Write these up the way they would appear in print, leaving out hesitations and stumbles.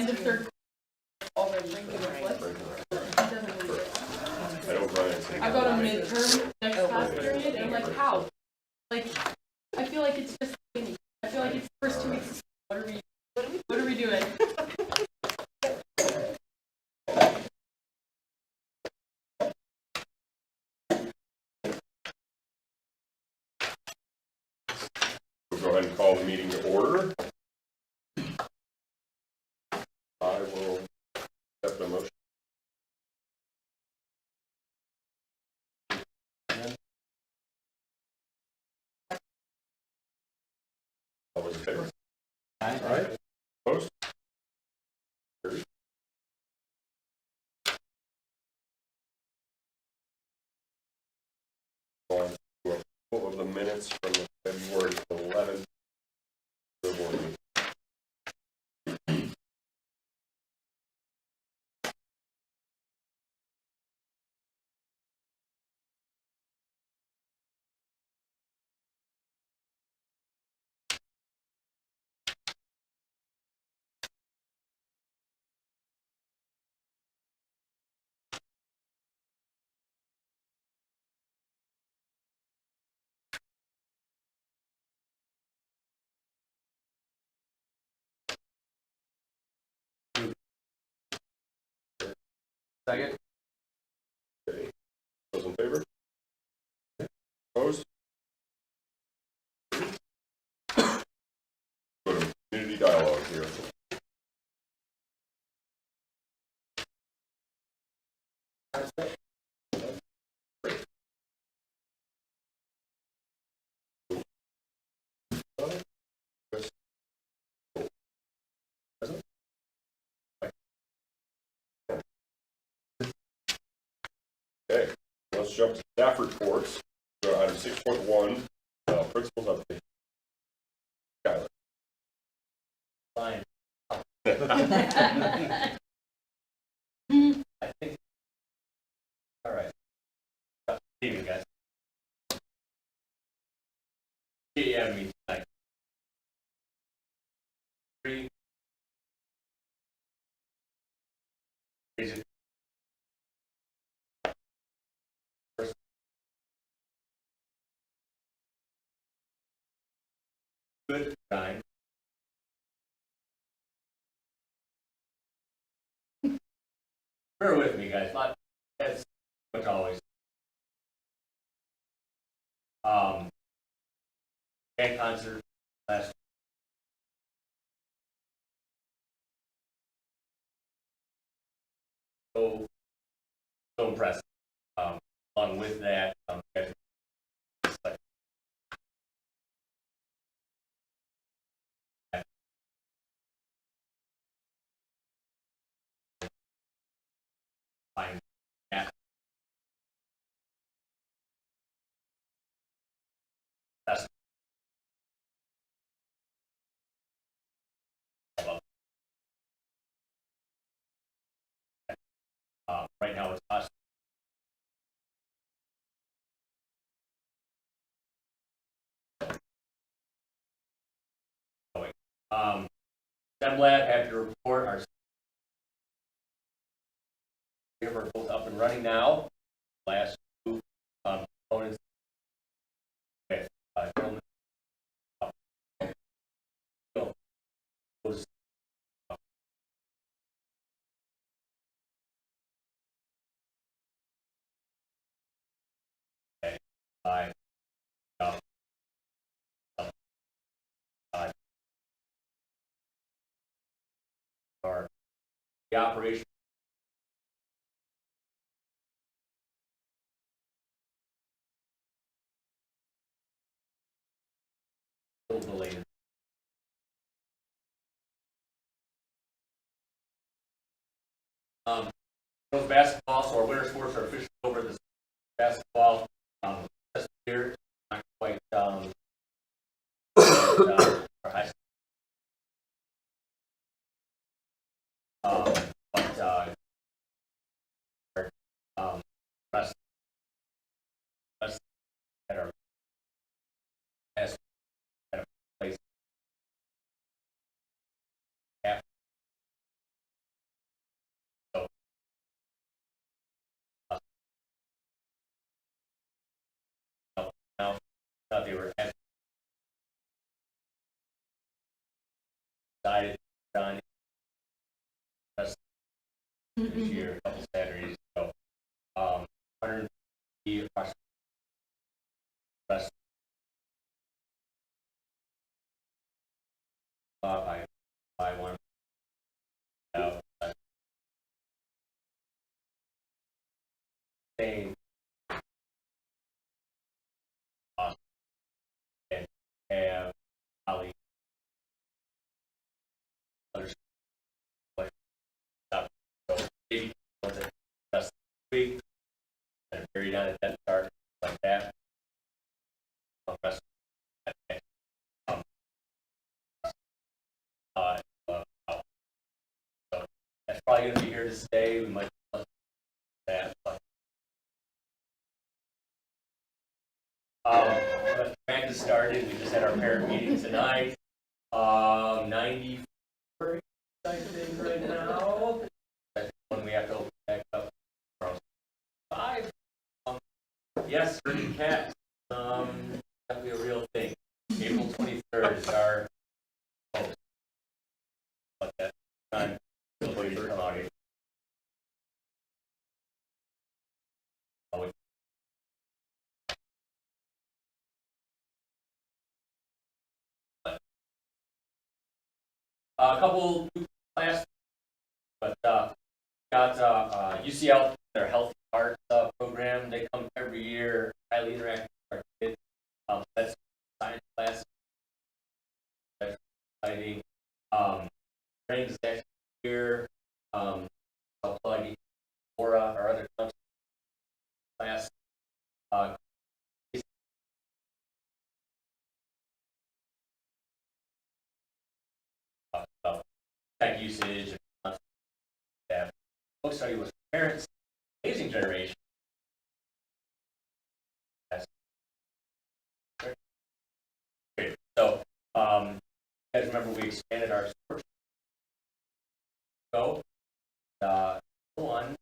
end of third already. It doesn't really I know Brian said. I go to midterm next class period, and I'm like, how? Like, I feel like it's just beginning. I feel like it's the first 2 weeks. What are we doing? We'll go ahead and call the meeting to order. I will accept the motion. All those in favor? All right. Opposed? Carried. On to approval of the minutes from the February 11th. board meeting. Second. Okay. Those in favor? Opposed? Go to community dialogue here. Okay, let's jump to staff reports. So item 6.1, principals update. Skylar. Fine. I think. All right. See you guys. Yeah, me tonight. 3. Good. 9. Bear with me, guys. That's much always. Band concert last. So impressive. Along with that, fine. Yeah. That's right now it's us. STEM-Lab, happy to report our are both up and running now. Last two components with gentlemen was by the operation a little delayed. Girls basketball, so our winter sports are officially over. This basketball this year not quite our high school. But rest at our at a place thought they were decided done this year, a couple Saturdays ago. 150 approximately. Rest. I want to saying and have Ali others like stuff. So maybe was it just week and buried on a death chart like that. Rest um, uh, so that's probably going to be here to stay. We might that, but practice started. We just had our parent meeting tonight. 94, I think, right now. That's when we have to open back up. 5. Yes, herding cats. That'll be a real thing. April 23rd is our post. But that time, feel free to come out here. A couple classes, but got UCL, their Healthy Arts program. They come every year, highly interactive with our kids. That's science class. That's exciting. Training session here. I'll plug Aura, our other class. Tech usage, that book study was parents, amazing generation. That's great. So, you guys remember we expanded our sports. So, one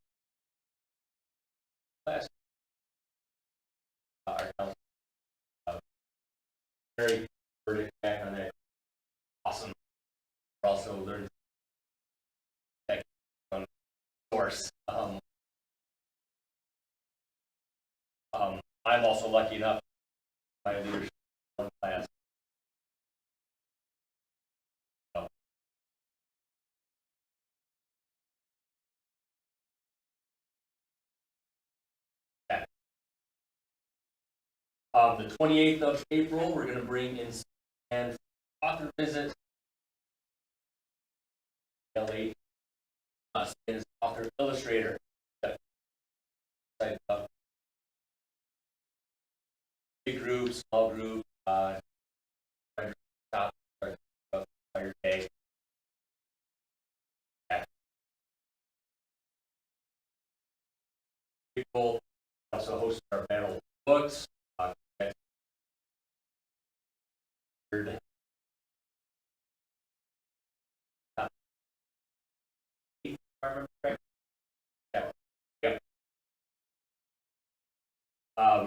class, our very verdict back on that. Awesome. We're also learning tech from source. I'm also lucky enough my leadership in class. So, yeah. The 28th of April, we're going to bring in and author visit. LA is author illustrator. Big group, small group, top fire day. People also host our battle of books.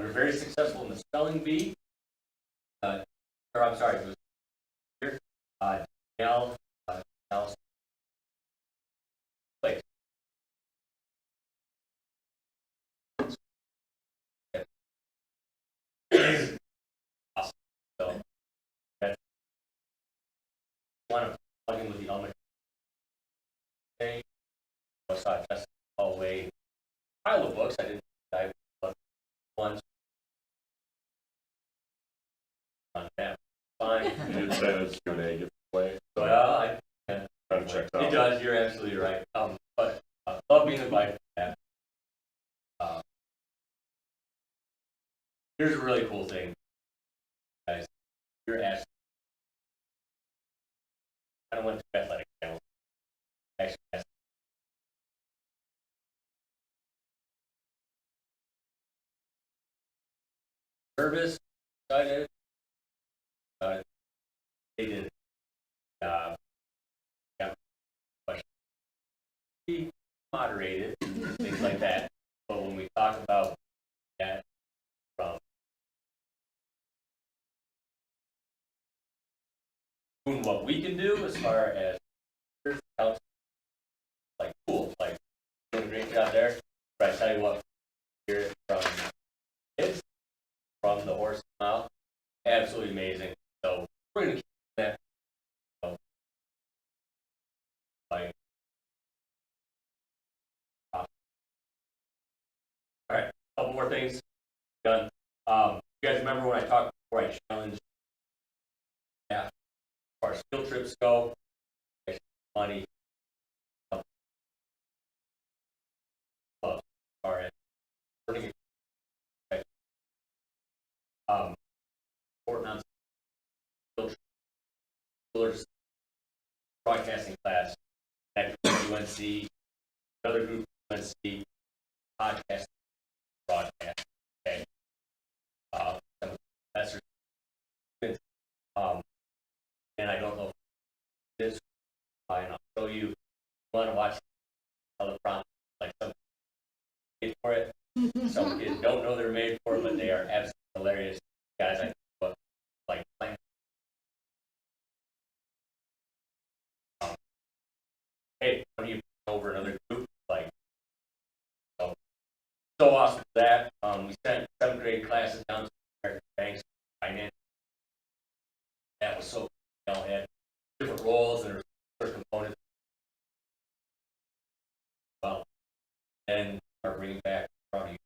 We were very successful in the spelling bee. Or I'm sorry, it was here. Danielle, Alice. Place. Awesome. So that's one of plugging with the elementary. Okay. I saw just hallway pile of books. I didn't dive once on that. Fine. You did say that's Q&A giveaway. So Well, kind of checks out. it does. You're absolutely right. But love being invited to that. Here's a really cool thing, guys. You're asked. I don't went to athletic channel. Actually, nervous, excited. They did. Yeah, be moderated, things like that. But when we talk about that from doing what we can do as far as like cool, like doing a great job there. But I tell you what, hear it from kids, from the horse's mouth, absolutely amazing. So we're gonna keep that. Like, all right, a couple more things done. You guys remember when I talked before I challenged as far as field trips go, money, as far as learning, Fort Knox field trip, broadcasting class, that UNC, another group UNC, podcast, broadcast, okay. That's and I don't know if this, and I'll show you. You want to watch other prompts, like some made for it. Some kids don't know they're made for it, but they are absolutely hilarious. Guys, I but like playing. Hey, when you over another group, like so awesome for that. We sent 7th grade classes down to American Banks Finance. That was so cool. Had different roles and there's components. Well, and are bringing back from you.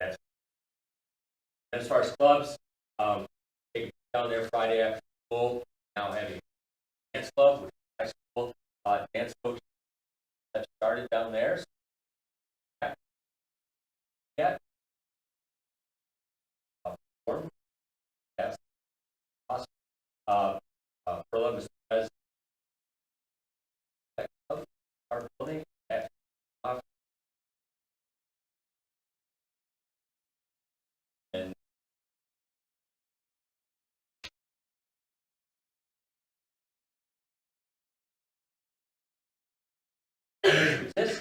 That's as far as clubs, taking down there Friday after school. Now having dance club, which is high school dance coach that started down there. So, yeah. That's awesome. Perla Mistez, our building at and this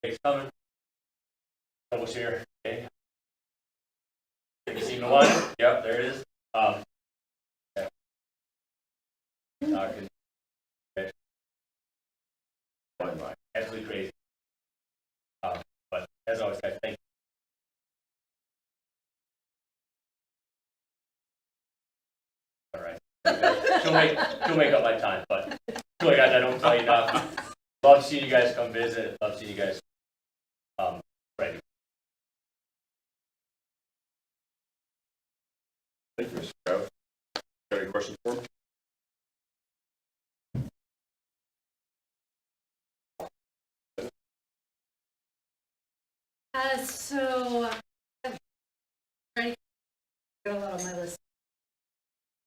it's coming. Almost here. Okay. Have you seen the one? Yep, there it is. Yeah. Absolutely crazy. But as always, guys, thank you. All right. She'll make up my time, but anyway, guys, I don't tell you enough. Love seeing you guys come visit. Love seeing you guys ready. Thank you, Mr. Kraus. Got any questions for him? So I've already got a lot on my list.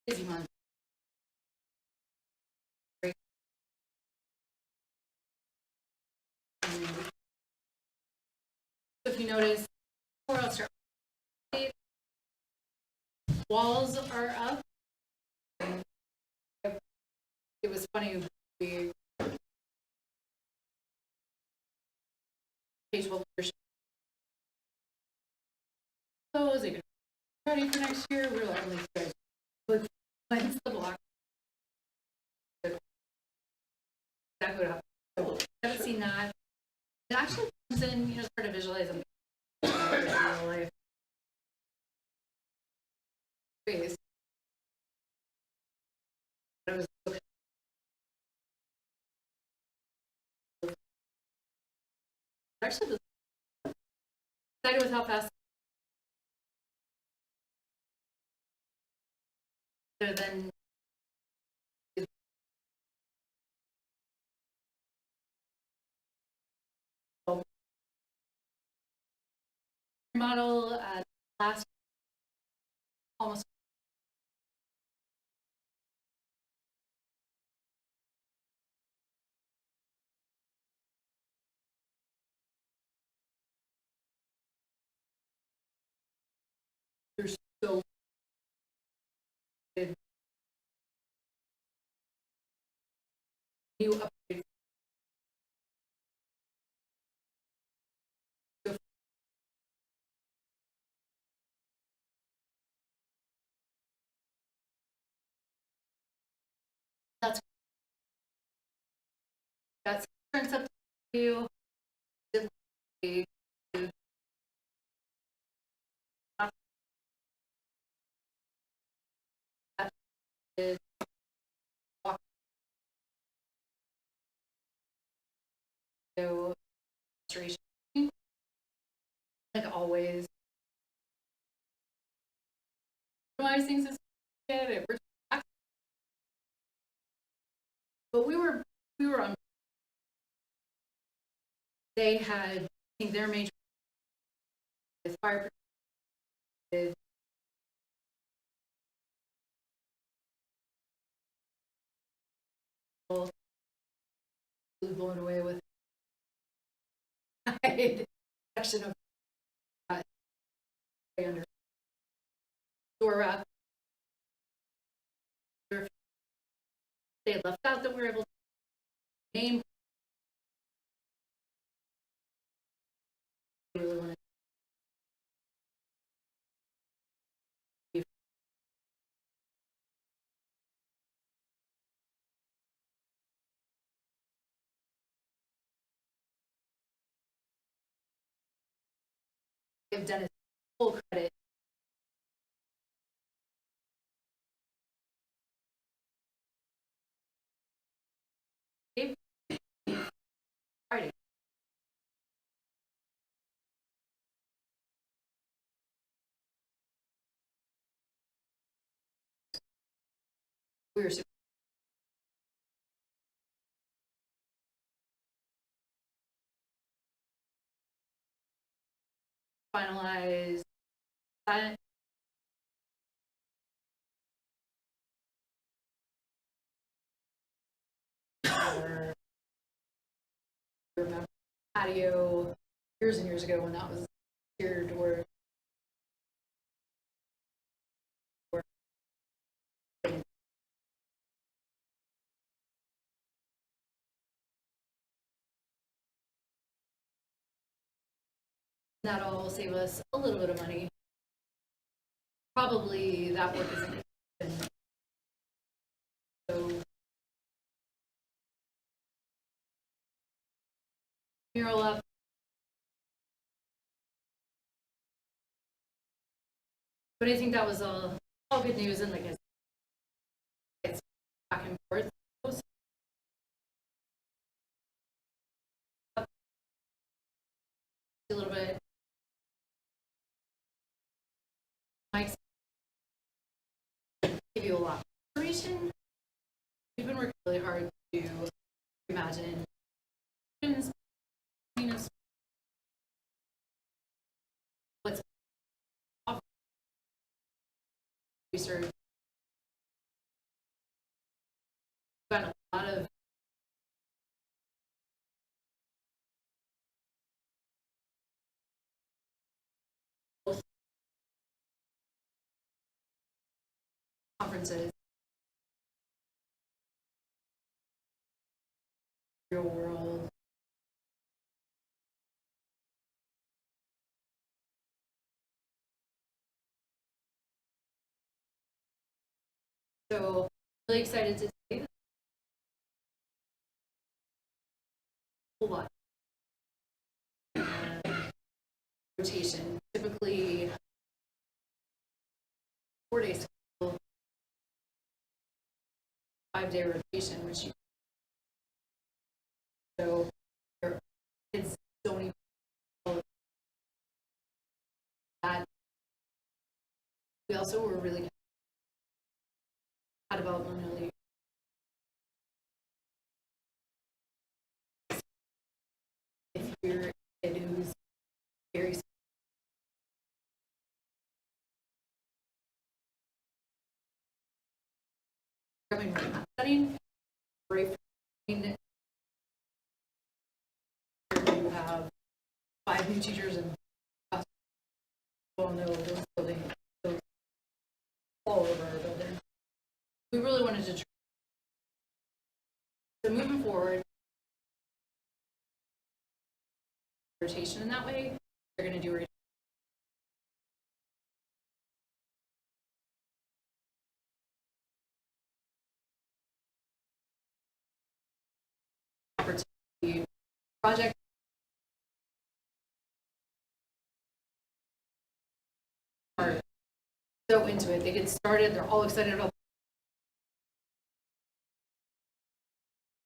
Busy month. So if you notice, before I'll start, walls are up. It was funny. We page will so is it gonna be ready for next year? We're like, only guys, look, when's the block? Exactly what happened. Haven't seen that. It actually comes in, you know, sort of visualize them in real life. Ways. It was actually excited with how fast better than model last almost there's so new upgrades. That's turns up to you. Restoration, like always. Realize things is good. But we were on. They had, I think their major fire blown away with section of under door up. They had left out that we were able to name. Really wanted to give Dennis full credit. Friday. We were super finalized that. Remember patio years and years ago when that was tiered or that'll save us a little bit of money. Probably that work isn't so mural up. But I think that was all good news, and like it's back and forth. A little bit. Mike's give you a lot of information. We've been working really hard to imagine what's research. We've got a lot of conferences, real world. So really excited to say this. A lot. Rotation, typically 4 days, 5-day rotation, which you so your kids don't even know that. We also were really developmentally if you're a kid who's very studying, very you have 5 new teachers and well, no, those buildings, those We really wanted to try. So moving forward, rotation in that way, they're going to do rotation. Opportunity project. Are so into it. They get started. They're all excited about.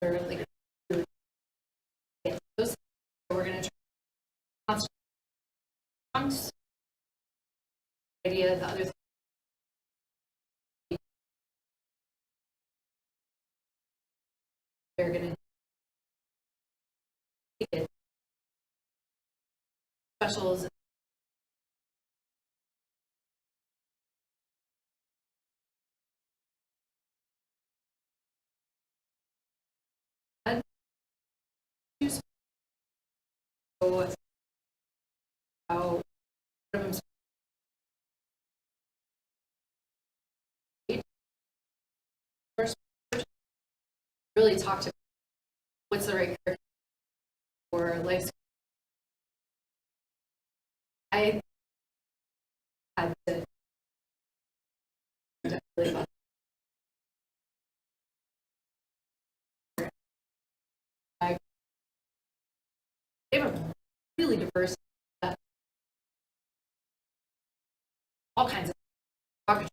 They're like, those. So we're going to try chunks. Idea. The other thing. They're going to take it. Specials. So how first really talk to what's the right character for life. I had to really fun. They have a really diverse, all kinds of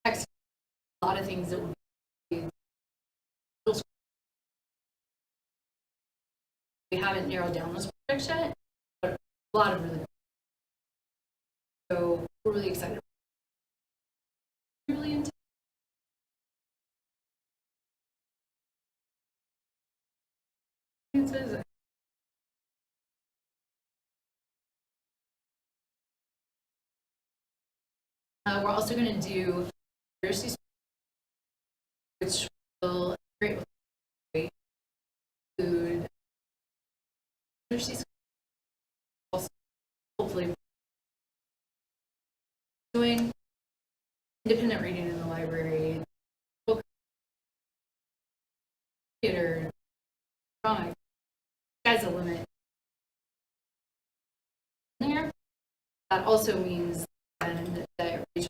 text, a lot of things that would be. We haven't narrowed down those projects yet, but a lot of really. So we're really excited. Really into. We're also going to do diversity, which will integrate with food. Diversity, also hopefully doing independent reading in the library, book, theater, drama. Sky's the limit. There, that also means and that has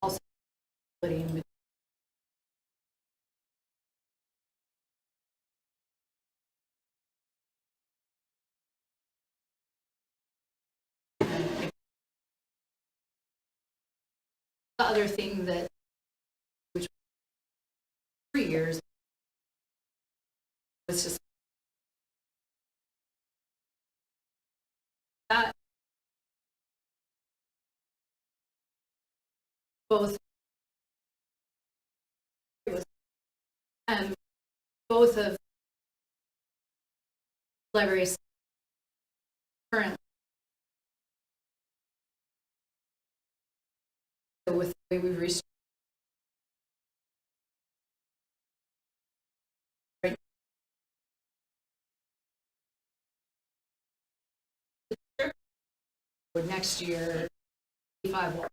also with the other thing that which 3 years was just that both both of libraries currently with the way we've reached right next year 5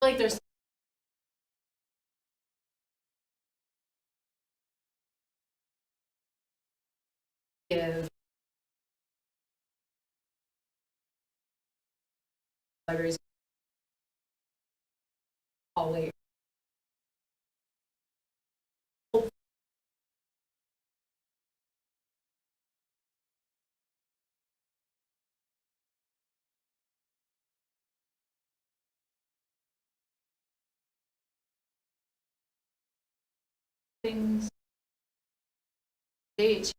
like there's give libraries always things stage.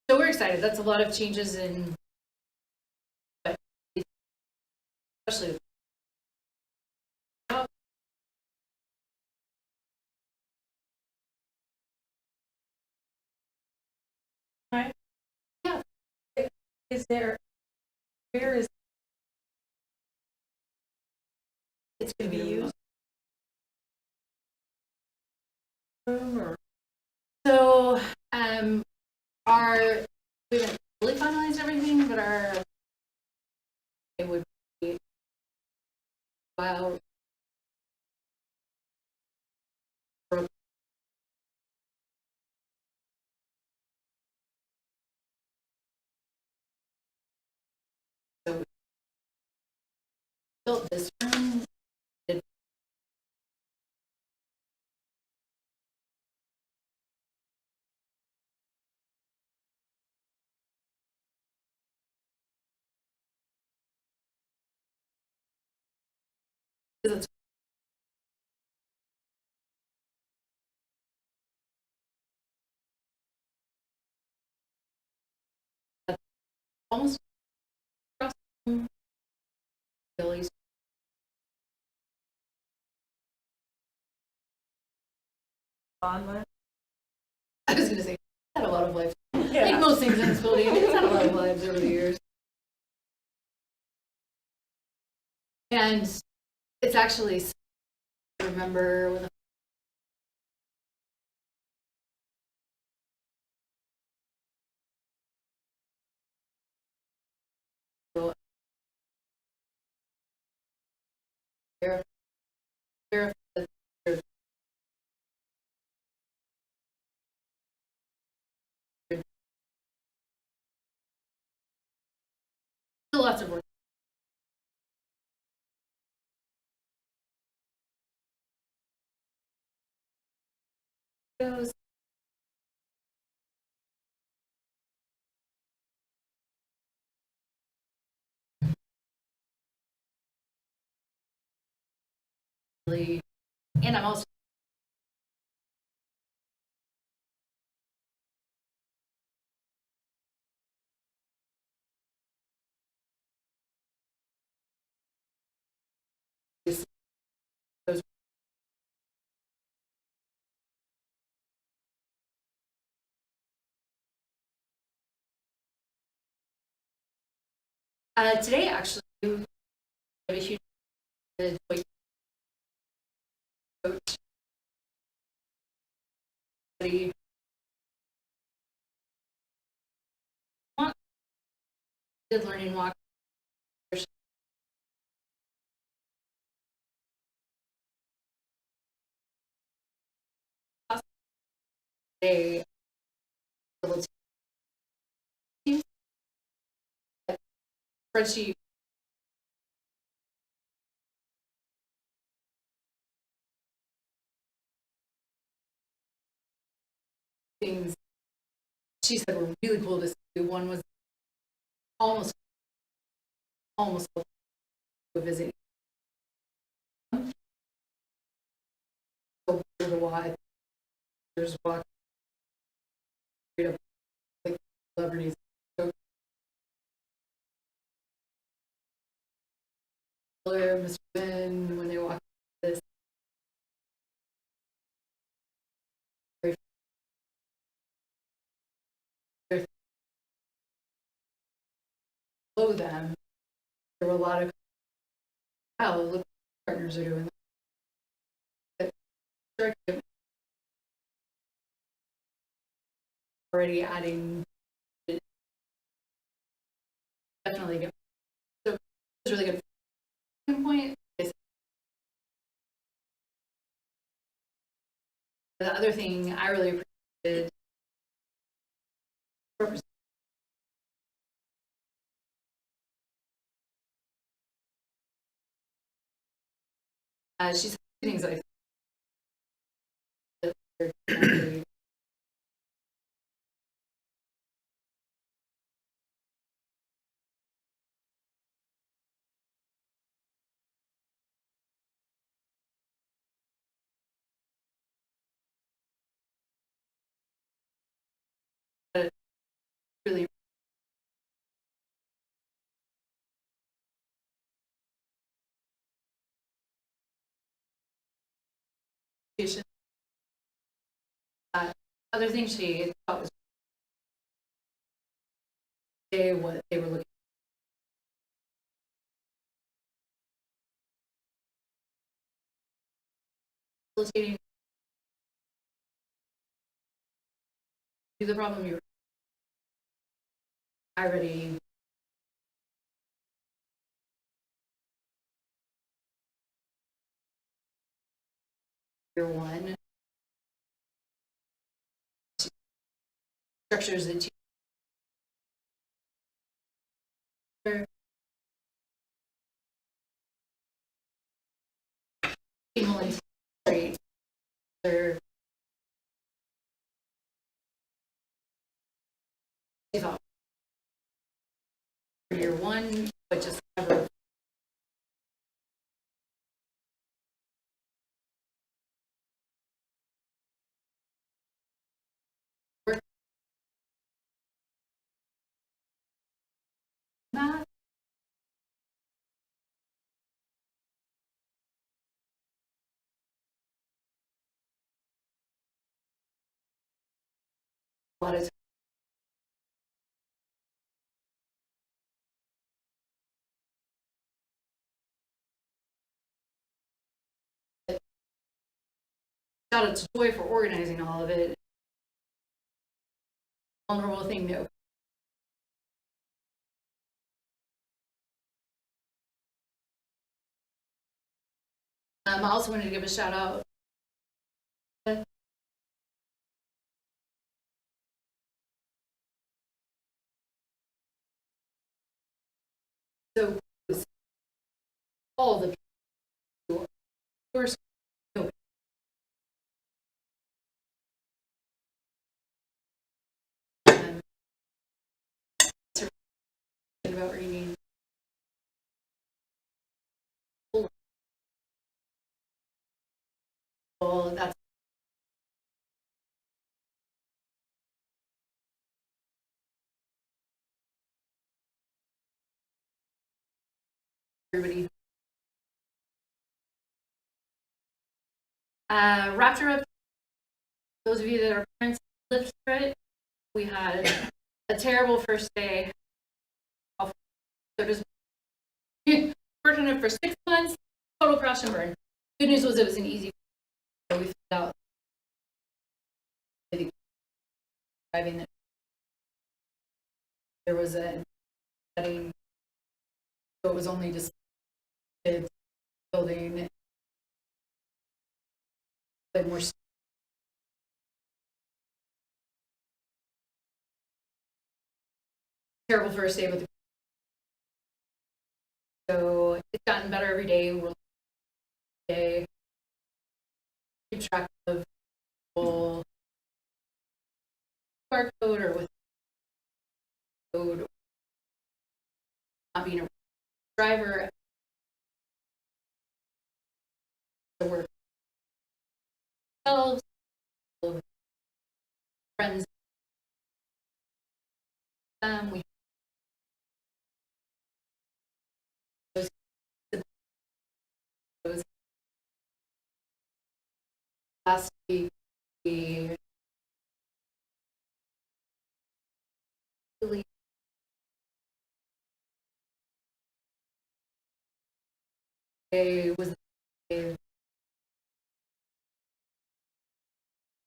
So we're excited. That's a lot of changes in, especially. Right. Yeah. Is there, where is It's gonna be used. room or? So, we haven't really finalized everything, but it would be, well, so we built this room. It's almost across from Billy's. Online? I was gonna say, it's had a lot of life. Like most things in this building, it's had a lot of lives over the years. And it's actually, I remember when the there there's still lots of work. Goes. Really, and I'm also today actually we have a huge toy coach study. Did learning walk. They able to spreadsheet things she said were really cool to see. One was almost a visit. So to watch there's walk like celebrities. So Mr. Ben when they walk this below them, there were a lot of look partners are doing that. Already adding definitely good. So it's really good point. The other thing I really appreciated she's things like really appreciation. Other thing she thought was say what they were looking. Facilitating the problem you're already year one structures that you will integrate their thought for year one, but just never work that. A lot of shout out to Joy for organizing all of it. Vulnerable thing to I also wanted to give a shout out so all the people who are about reading. Well, that's everybody. Raptor up. Those of you that are parents lived through it. We had a terrible first day. So just working it for 6 months, total crash and burn. Good news was it was an easy. We found out driving that there was a setting, so it was only just kids building, but more. Terrible first day with the so it's gotten better every day. We're day keep track of people QR code or with code not being a driver to work themselves, friends we those last week we really day was a very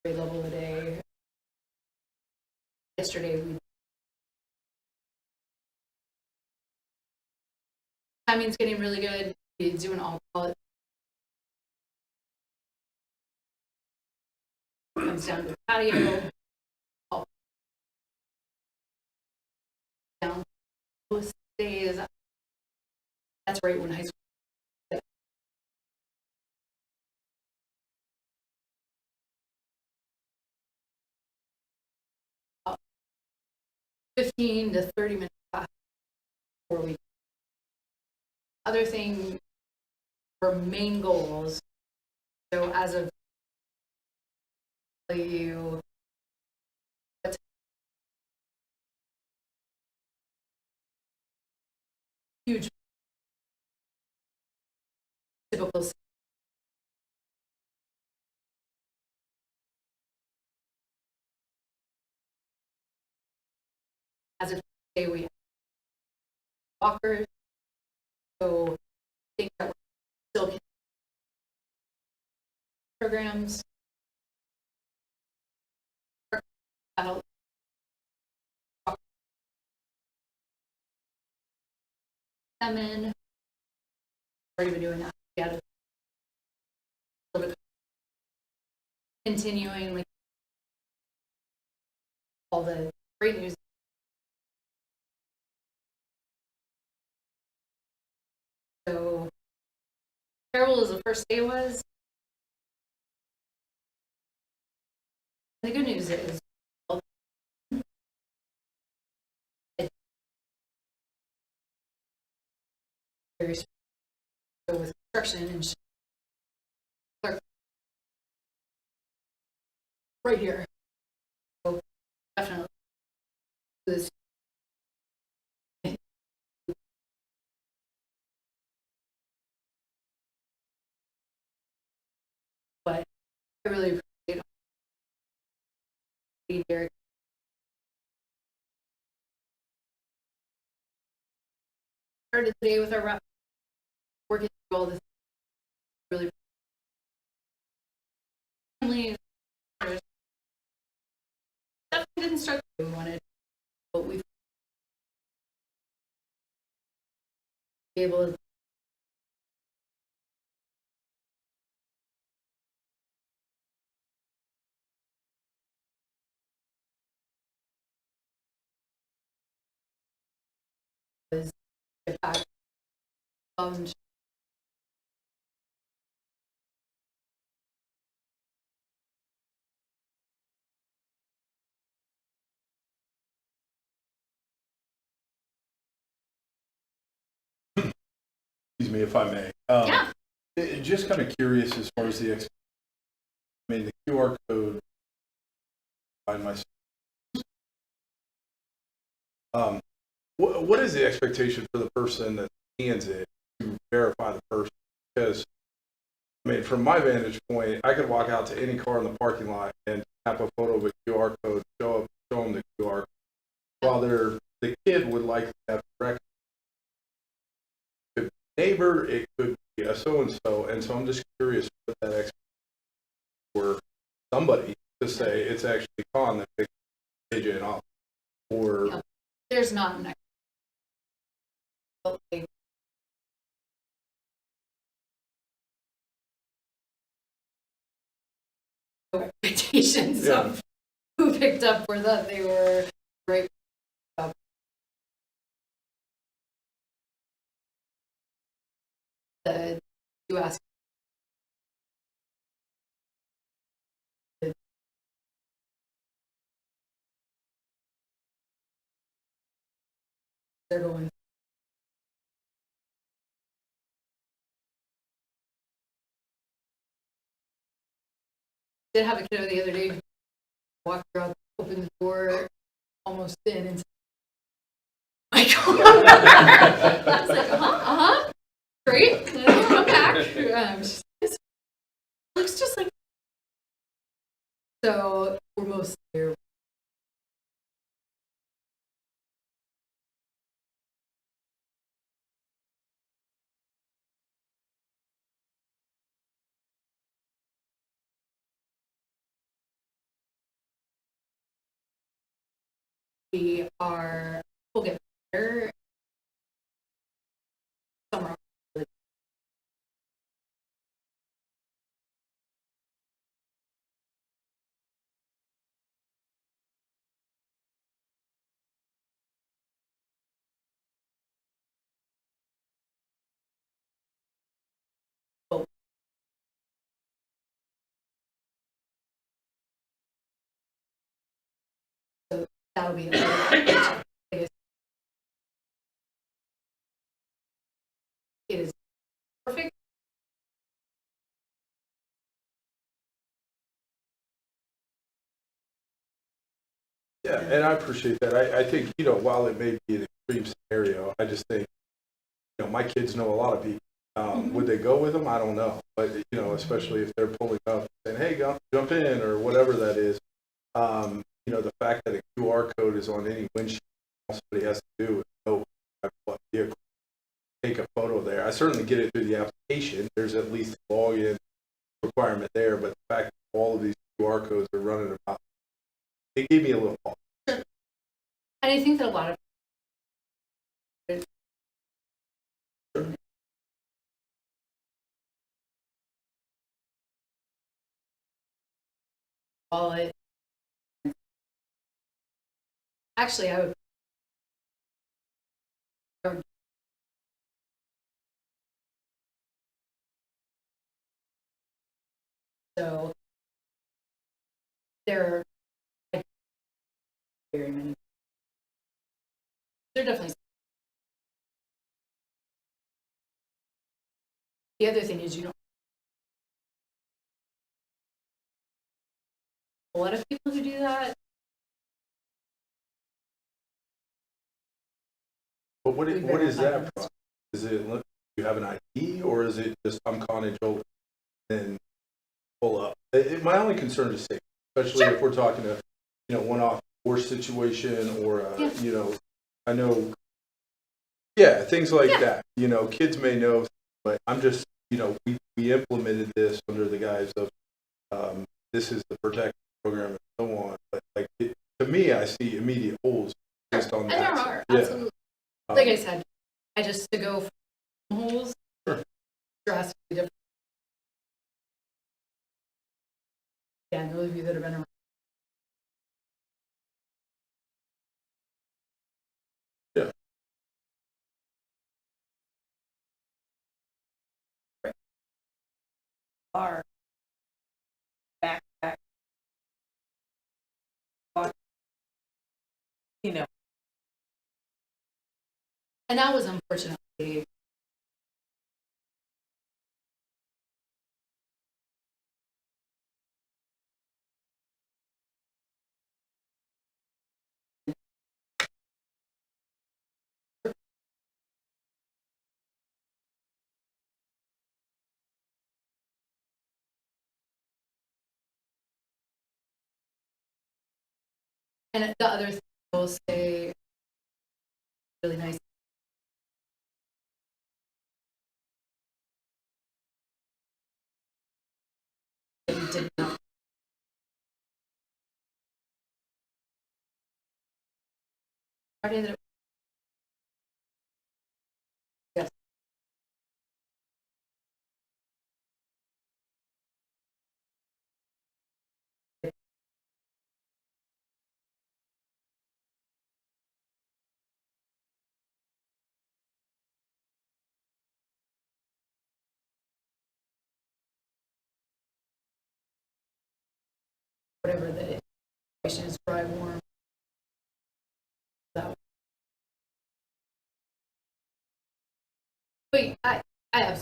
level a day. Yesterday we timing's getting really good. We're doing all call it comes down to the patio. Down those days. That's right when high school. 15 to 30 minutes before we. Other thing for main goals. So as of you, huge typical as of today we walkers. So I think that we're still can programs. That'll come in. Already been doing that. Yeah. A little bit continuing like all the great news. So terrible as the first day was. The good news is very so with construction and right here. So definitely this but I really appreciate it. Started today with our rep working through all this really families. Definitely didn't start the way we wanted, but we've been able to get back. Excuse me if I may. Yeah. Just kind of curious as far as the the QR code by my what is the expectation for the person that scans it to verify the person? Because from my vantage point, I could walk out to any car in the parking lot and tap a photo of a QR code, show them the QR code, while the kid would likely have to recognize it. Neighbor, it could be a so-and-so, and so I'm just curious what that expectation for somebody to say it's actually Con that picked AJ off, or Yeah. There's not an expectations of who picked up or that they were right up. The you ask they're going did have a kiddo the other day who walked around, opened the door, almost in, and said, Michael. I was like, great. And then come back. It looks just like. So we're mostly here. We'll get better somewhere. So that'll be it is perfect. yeah, and I appreciate that. I think while it may be an extreme scenario, I just think my kids know a lot of people. Would they go with them? I don't know, but especially if they're pulling up and saying, "Hey, jump in" or whatever that is. The fact that a QR code is on any windshield, all somebody has to do is go what vehicle, take a photo there. I certainly get it through the application. There's at least a login requirement there, but the fact that all of these QR codes are running about, it gave me a little pause. And I think that a lot of wallet. Actually, I would. So there are very many. There are definitely. The other thing is you don't. A lot of people who do that. But what We is verify that them. process? Is it, do you have an ID, or is it just I'm Connie Joel and pull up? My only concern is safety, especially if we're talking a, one-off divorce situation or, Yeah. I know, things like that. Kids may know, but I'm just, we implemented this under the guise of, this is the protect program and so on. But to me, I see immediate holes based on And that. there are, Yeah. absolutely. Like I said, I just to go from holes drastically different. Yeah, those of you that have been around. Yeah. Our backpack, And that was unfortunately and the other thing I will say really nice. That you did not. Friday that yes. Whatever the situation is, dry, warm. That. But I absolutely,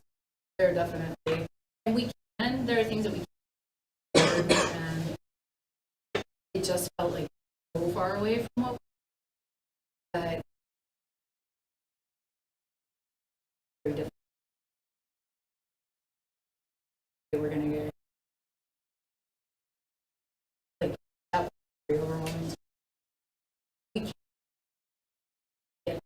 there are definitely, and we can. There are things that we can, and it just felt like so far away from what that very different. We're gonna get like that was very overwhelming. We can't get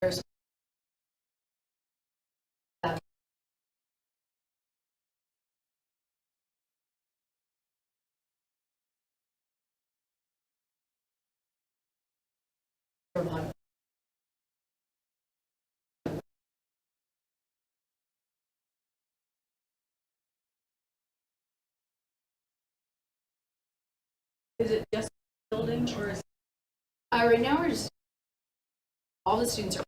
there's that for a lot of is it just building or is right now we're just all the students are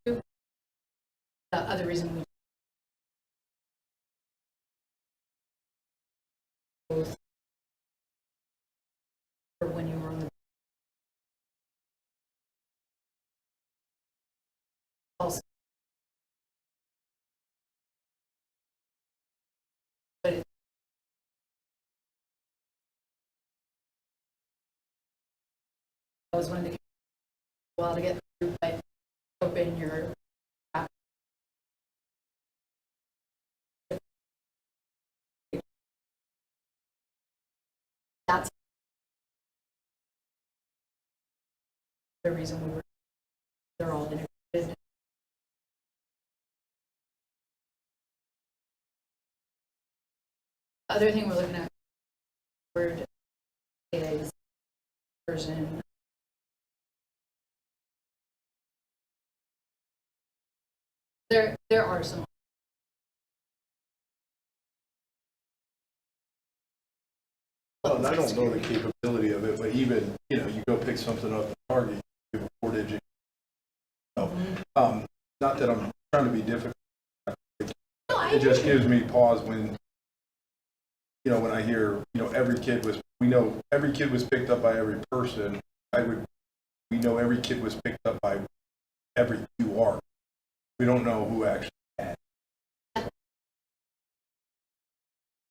the other reason we both for when you were on the also but it was one of the while to get through, but open your app. That's the reason they're all integrated. The other thing we're looking at word is version. There are some. Well, and I don't know the capability of it, but even, you go pick something up at Target, you have a 4-digit. Not that I'm trying to be difficult. It just gives me pause when, when I hear, we know every kid was picked up by every person. We know every kid was picked up by every QR. We don't know who actually had.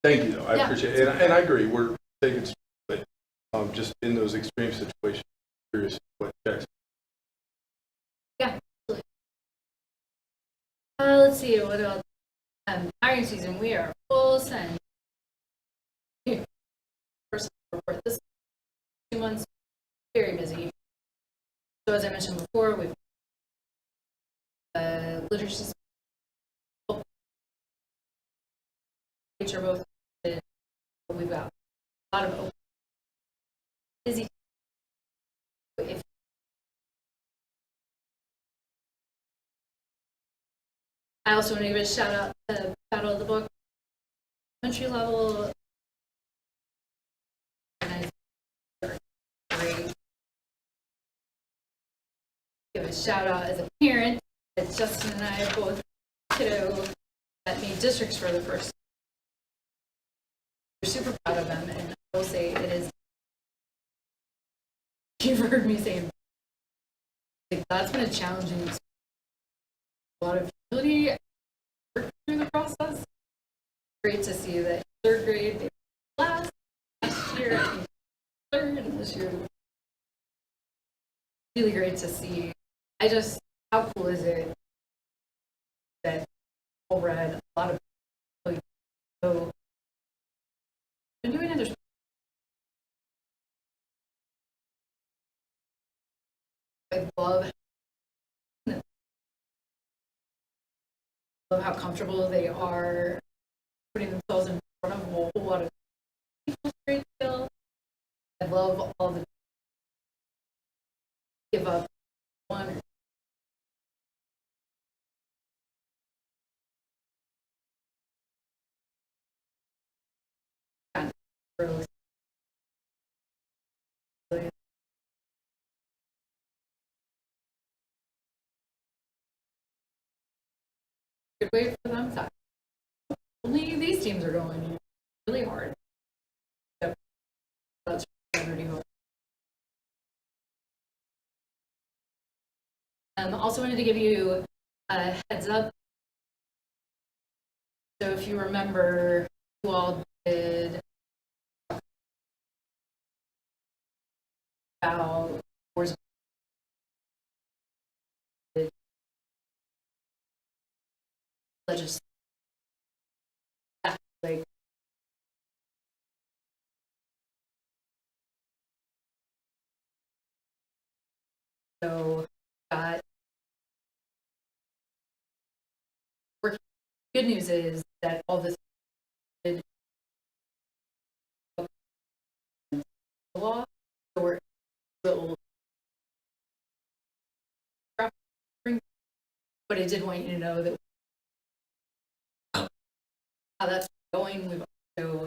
Thank you, though. I appreciate it. And I agree. We're taking, but just in those extreme situations, I'm curious what checks. Yeah. Let's see, what else? Hiring season, we are full send. First report, this 2 months, very busy. So as I mentioned before, we've literacy, which are both, we've got a lot of open, busy. If I also want to give a shout out to Battle of the Book, country level. Great. Give a shout out as a parent that Justin and I both kiddo that made districts for the first. We're super proud of them, and I will say it is. You've heard me say that's been a challenging experience. A lot of humility through the process. Great to see that third grade they last year, third, and this year. Really great to see. How cool is it that all read a lot of so been doing other. I love how comfortable they are putting themselves in front of a whole lot of people. Great skill. I love all the give up one. Growth. Good way for them to only these teams are going really hard. Yep. That's really cool. Also wanted to give you a heads up. So if you remember, you all did about wars legislation. Like so got working. Good news is that all this law, so we're little, but I did want you to know that how that's going. We've also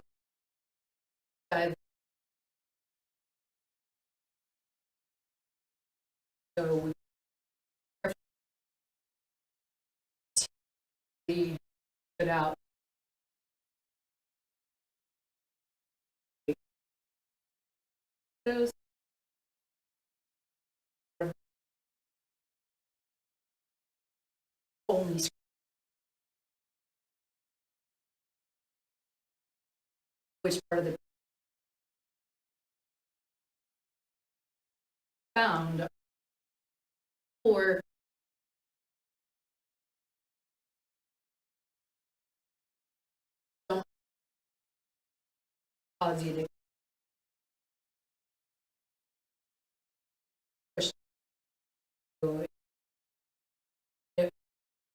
so we put out those only which part of the found or don't cause you to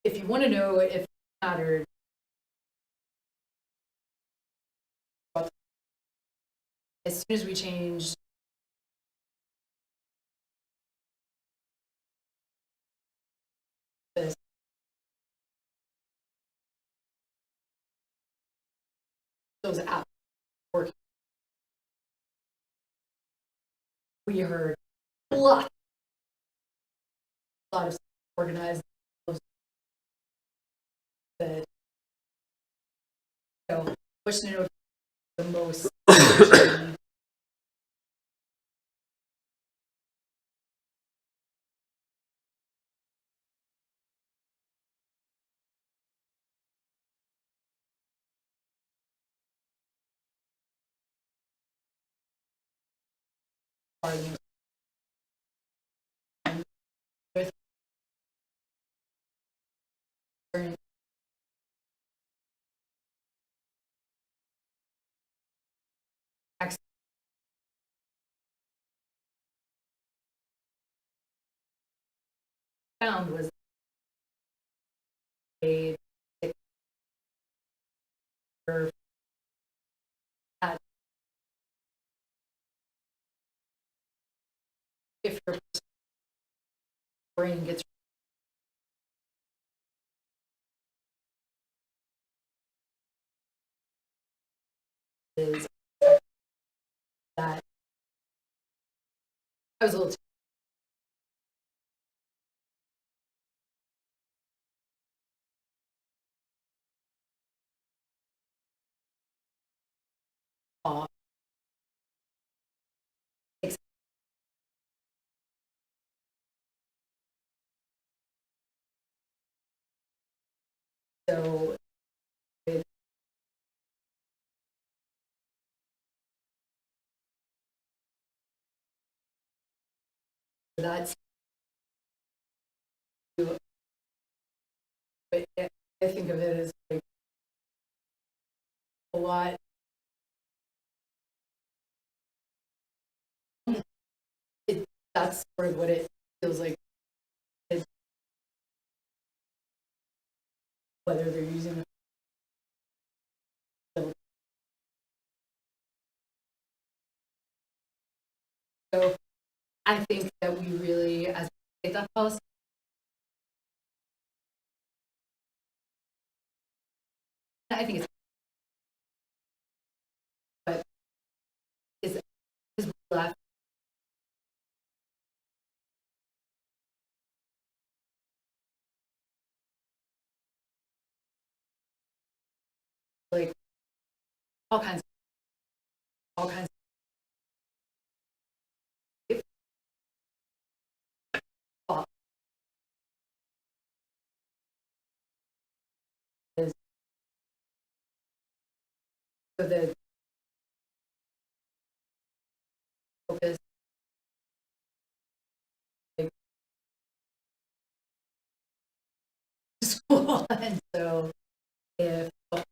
if you want to know if it mattered, as soon as we changed this, those apps working, we heard a lot of organized that, you know, push to know the most. With found was a at if your brain gets is that I was a little off. So that's but I think of it as like a lot. That's sort of what it feels like. Whether they're using so I think that we really, as we take that policy, I think it's, but is left like all kinds of thought is so the focus like school and so if I'm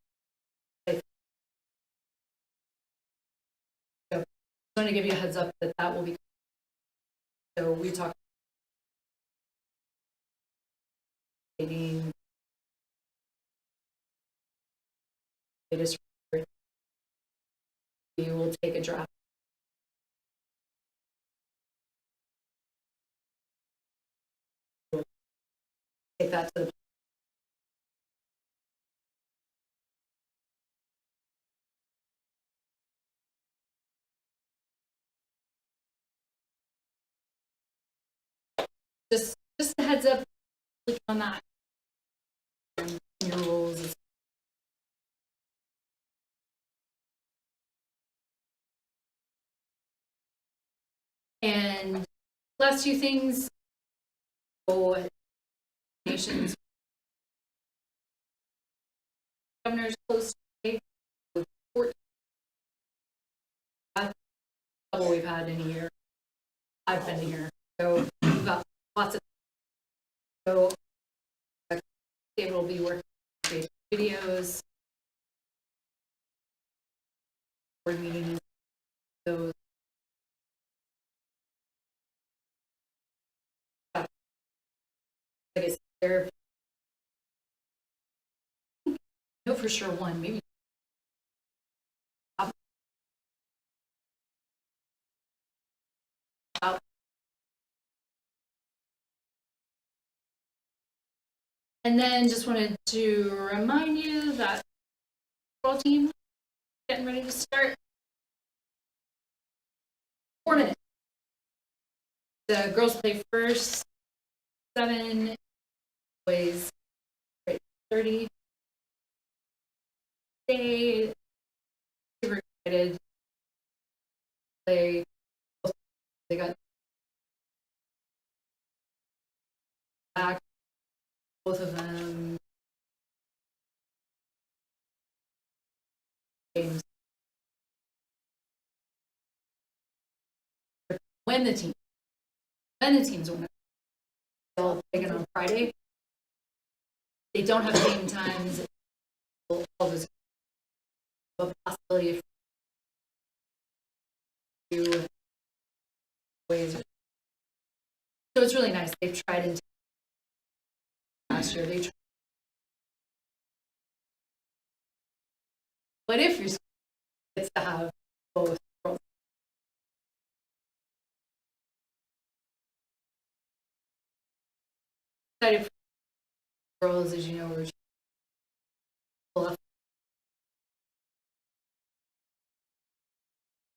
going to give you a heads up that that will be so we talked dating latest we will take a draft take that to the just a heads up click on that in your rules and last few things so nations governor's close today with 14 trouble we've had in a year I've been here so we've got lots of so David will be working on videos board meetings those I guess they're know for sure one, maybe. And then just wanted to remind you that football team getting ready to start. 4 minutes. The girls play first, 7, boys 30. They super excited. They got back, both of them. Games. When the teams win, they'll take it on Friday. They don't have game times. All those a possibility of ways. So it's really nice. They've tried into last year. They tried. But if your school gets to have both girls, excited for girls, as you know, we're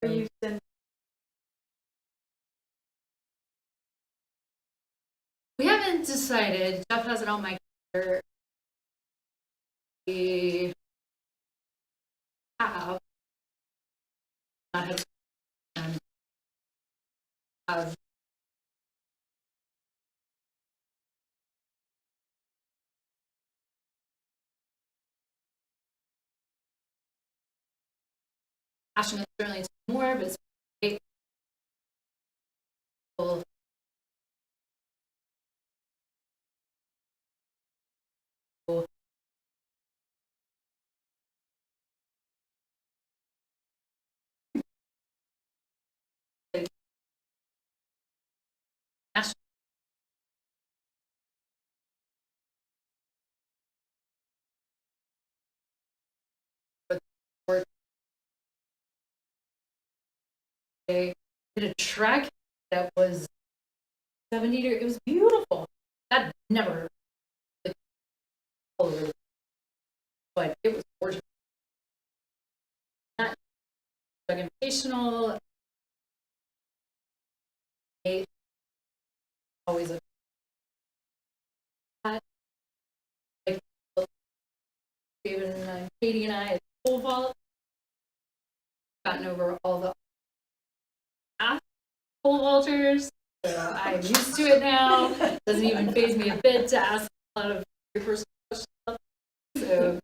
Are you sending? we haven't decided. Jeff has it on my calendar. We have not had time to have passionate certainly more, but it's great. They did a track that was 70 degrees. It was beautiful. That never, but it was gorgeous. Not invitational. Always a like David and Katie and I at pole vault gotten over all the pole vaulters, so I'm used to it now. Doesn't even faze me a bit to ask a lot of your personal questions. So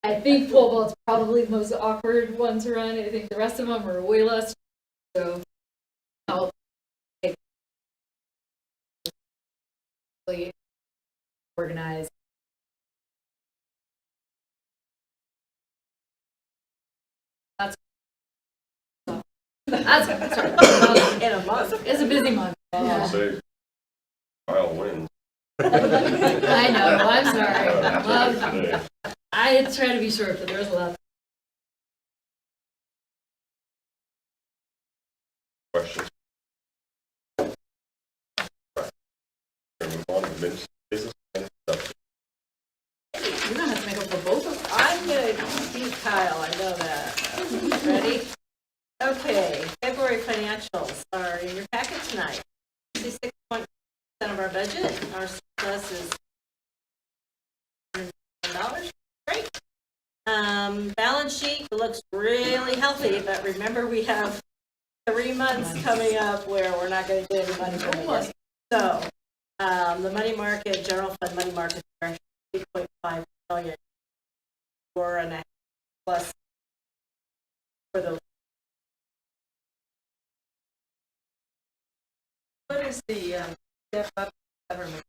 I think pole vault's probably the most awkward one to run. I think the rest of them are way less. So I'll organize. That's sorry. In a month. It's a busy month. Yeah. Say, Kyle wins. I know. I'm sorry. Love. Today. I try to be short, but there's a lot. Questions? Right. Can we move on to minutes, business, and stuff? You're gonna have to make up for both of them. I'm gonna beat Kyle, I know that. Ready? Okay, February financials are in your packet tonight. 66% of our budget, our surplus is $100. Great. Balance sheet looks really healthy, but remember we have 3 months coming up where we're not gonna get any money from it. So, the money market, general fund money market, are 8.5 million. 4.5 plus for the. What is the step up government?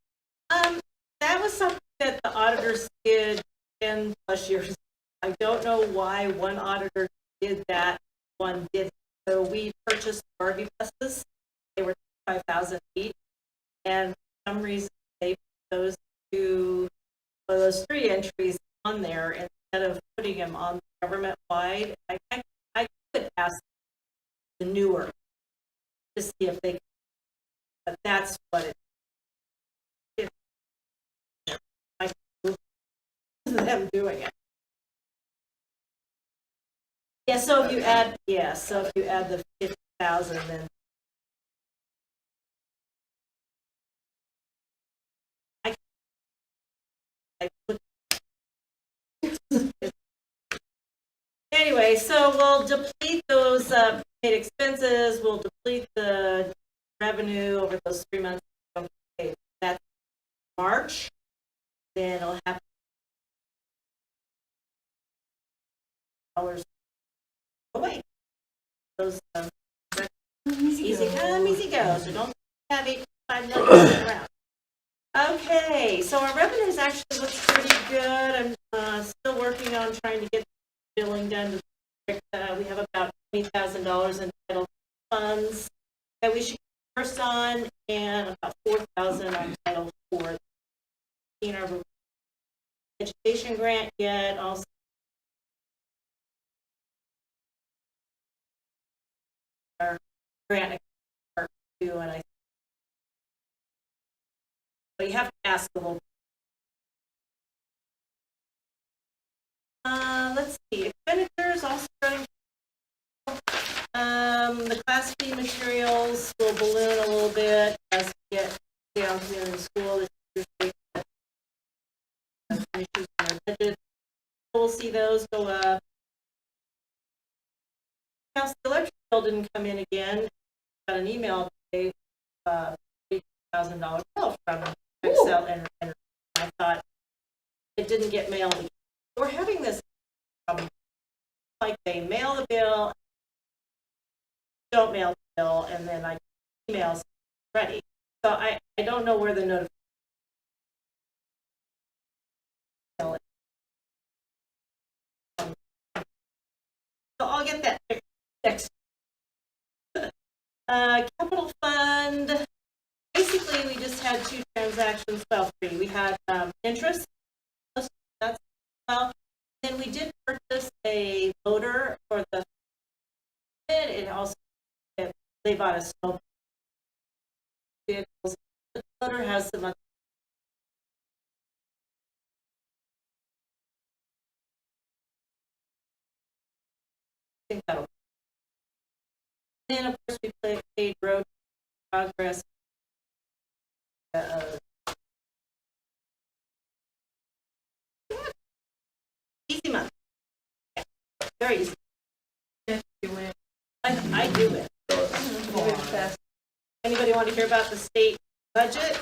That was something that the auditors did 10+ years. I don't know why one auditor did that, one didn't. So we purchased Barbie buses. They were $5,000 each, and for some reason they put those 3 entries on there, and instead of putting them on government-wide, I could ask the newer to see if they, but that's what it is. I them doing it. Yeah, so if you add, the 50,000, then anyway, so we'll deplete those paid expenses, we'll deplete the revenue over those 3 months. Okay, that's March. Then it'll have dollars away. Those easy come, easy go. So don't have 5 million around. Okay, so our revenues actually looks pretty good. I'm still working on trying to get billing done. We have about $20,000 in title funds that we should first on, and about $4,000 on title for in our education grant yet. Also, our grant part too, and but you have to ask the whole. Let's see, expenditures also running. The class fee materials will balloon a little bit as we get down here in school. Issues in our budget. We'll see those go up. Now, the electric bill didn't come in again. Got an email today, $3,000 bill from Excel, and I thought it didn't get mailed. We're having this problem, like they mail the bill, don't mail the bill, and then I email ready. So I don't know where the notification. So I'll get that fixed next. Capital fund. Basically, we just had 2 transactions, well, 3. We had interest. That's well. Then we did purchase a loader for the. It also they bought a snow vehicles. The loader has some. I think that'll. And of course, we paid road progress. Easy month. Yeah, very easy. I do it. Anybody want to hear about the state budget?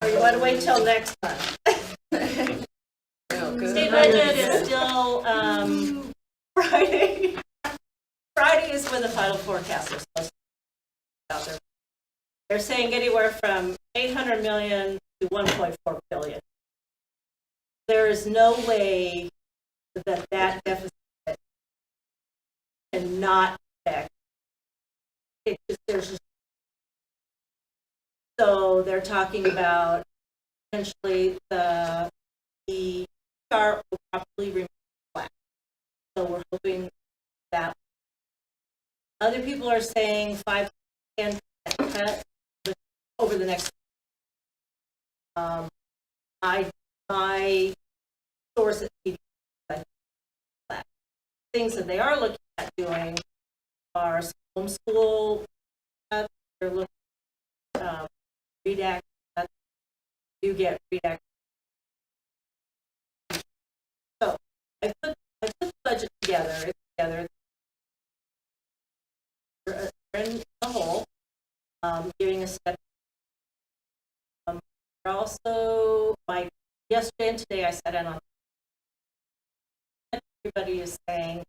Or you want to wait till next month? State budget is still Friday. Friday is when the final forecast is supposed to be out there. They're saying anywhere from 800 million to 1.4 billion. There is no way that deficit cannot affect. So they're talking about potentially the chart will probably remain flat. So we're hoping that. Other people are saying 5 to 10% cut over the next. My source at things that they are looking at doing are homeschool. They're looking at redact. You get redact. So I put the budget together. In the whole, giving a step. Also, yesterday and today I sat in on. Everybody is saying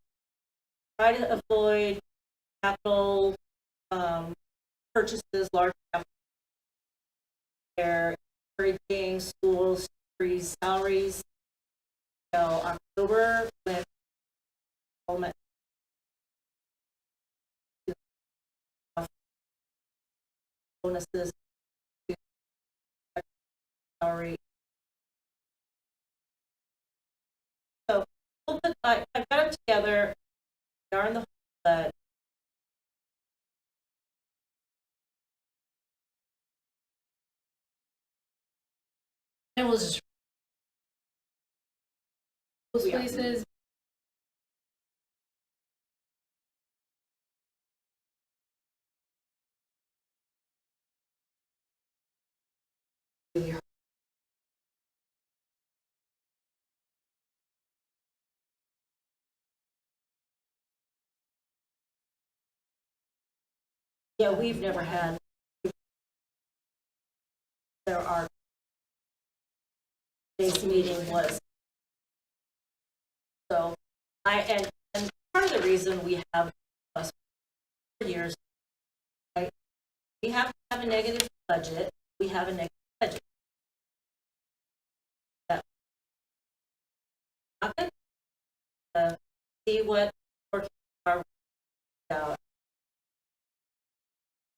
try to avoid capital purchases, large capital. They're encouraging schools to freeze salaries until October with enrollment. Bonuses, salary. So I've got them together. They are in the, but And we'll just those Yeah. places. Really hard. yeah, we've never had. There are. Today's meeting was. So, and part of the reason we have us for years, right? We have to have a negative budget. We have a negative budget. That not good. See what working our out.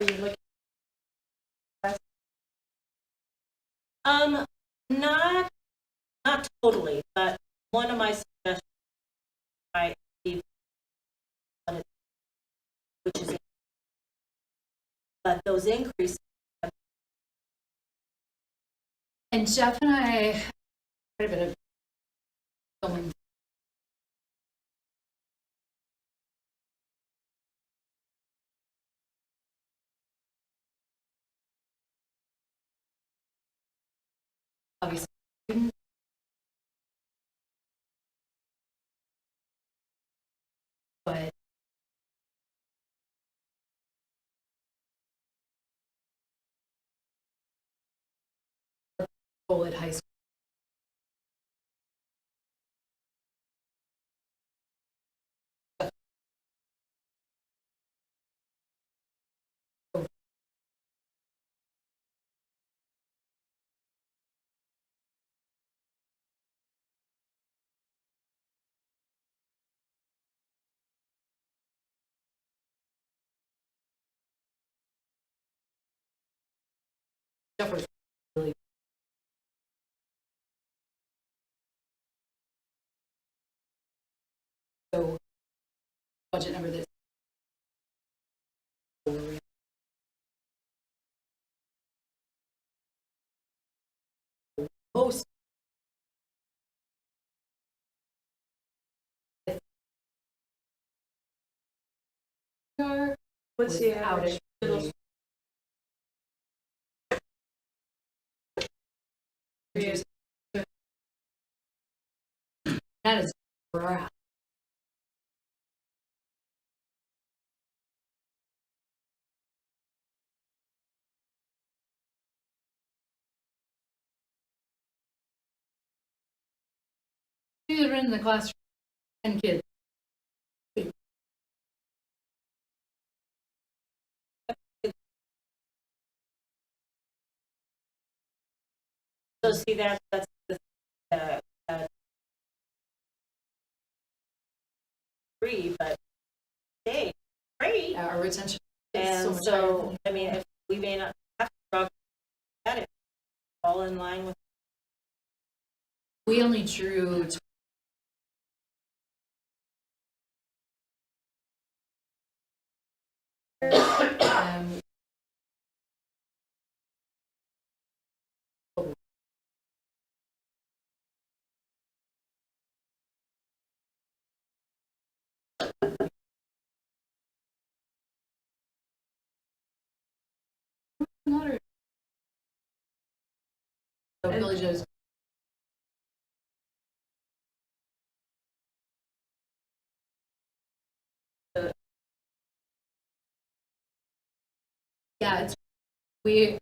Are you looking? Not totally, but one of my suggestions, I which is, but those increases. And Jeff and I quite a bit of going. Obviously, but goal at high school. Jeff was really so budget number this most are What's the without average? it really- That is crap. Children in the classroom and kids. So see that's the free, but hey, free. Our retention is so And much higher so, than- I mean, if we may not have to struggle at it, all in line with. we only drew um, not a- so Billy Joe's yeah, it's we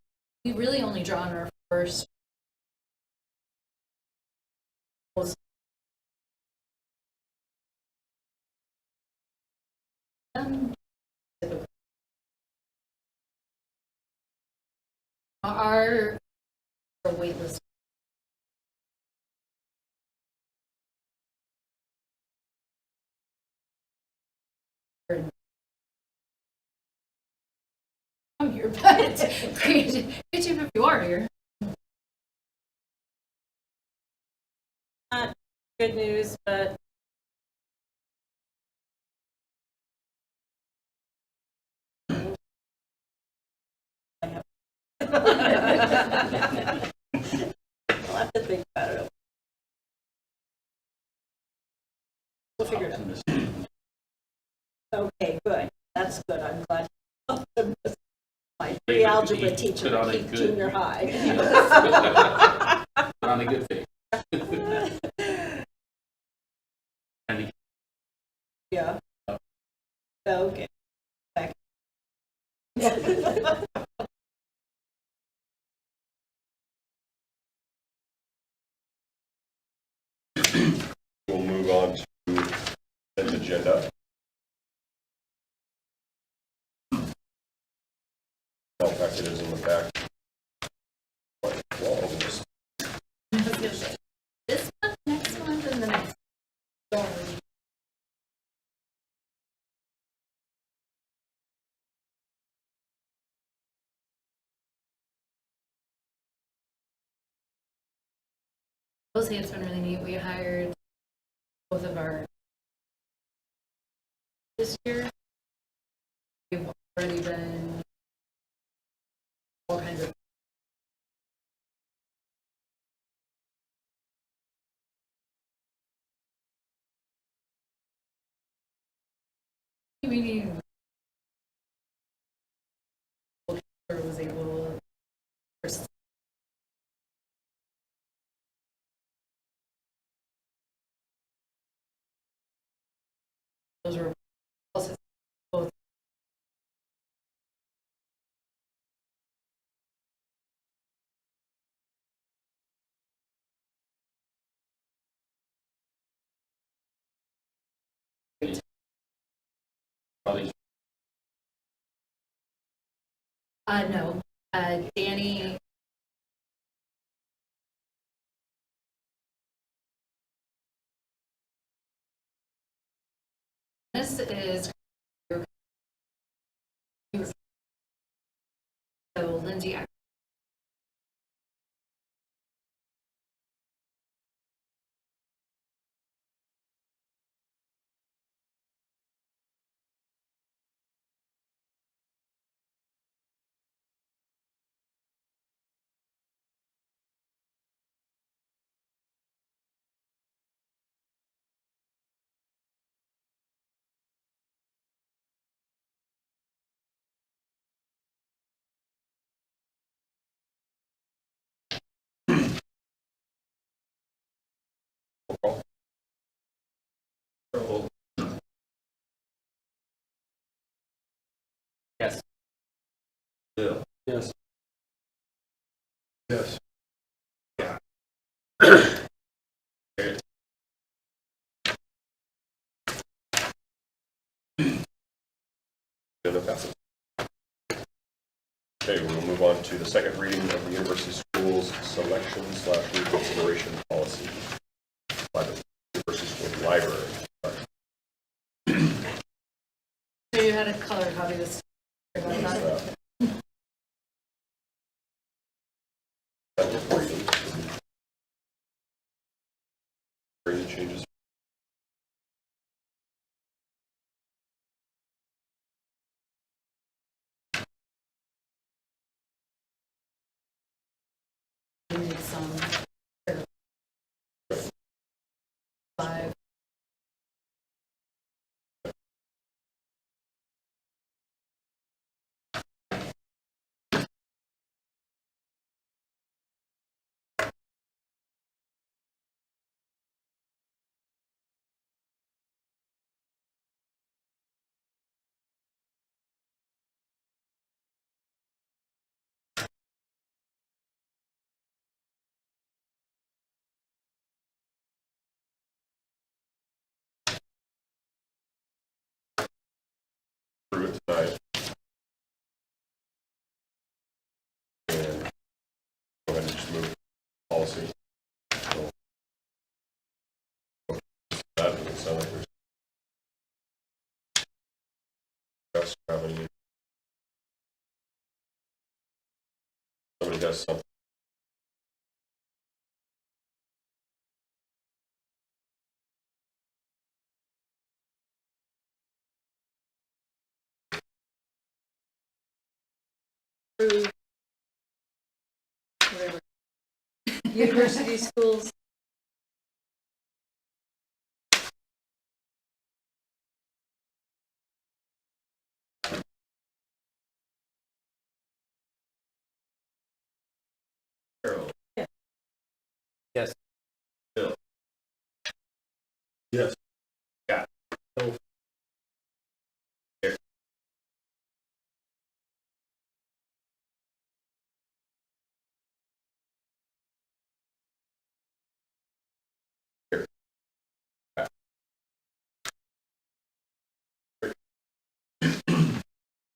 really only draw on our first our wait list. I'm here, but great if you are here. Not good news, but I'll have to think about it. We'll figure it out. Okay, good. That's good. I'm glad. My free algebra teacher Put on a keep good- junior high. Put on a good face. And Yeah. Okay. Back. We'll move on to the agenda. All packet is in the back. Quite long, just This month, next month, and the next. Mostly it's been really neat. We hired both of our this year. We've already been all kinds of meeting. Was able those were also both probably no. Danny this is so Lindsay Yes. Bill. Yes. Yes. agenda passes. Okay, we'll move on to the second reading of the University Schools Selection/Reconsideration Policy by the University Schools Library. So you had a color copy of this. About that. That was reading. Reading changes. We need some 5. Through it tonight. And go ahead and just move policy. So, that doesn't sound like there's. Just have any. Somebody has something. whatever. University schools. Carol. Yes. Bill. Yes. Scott.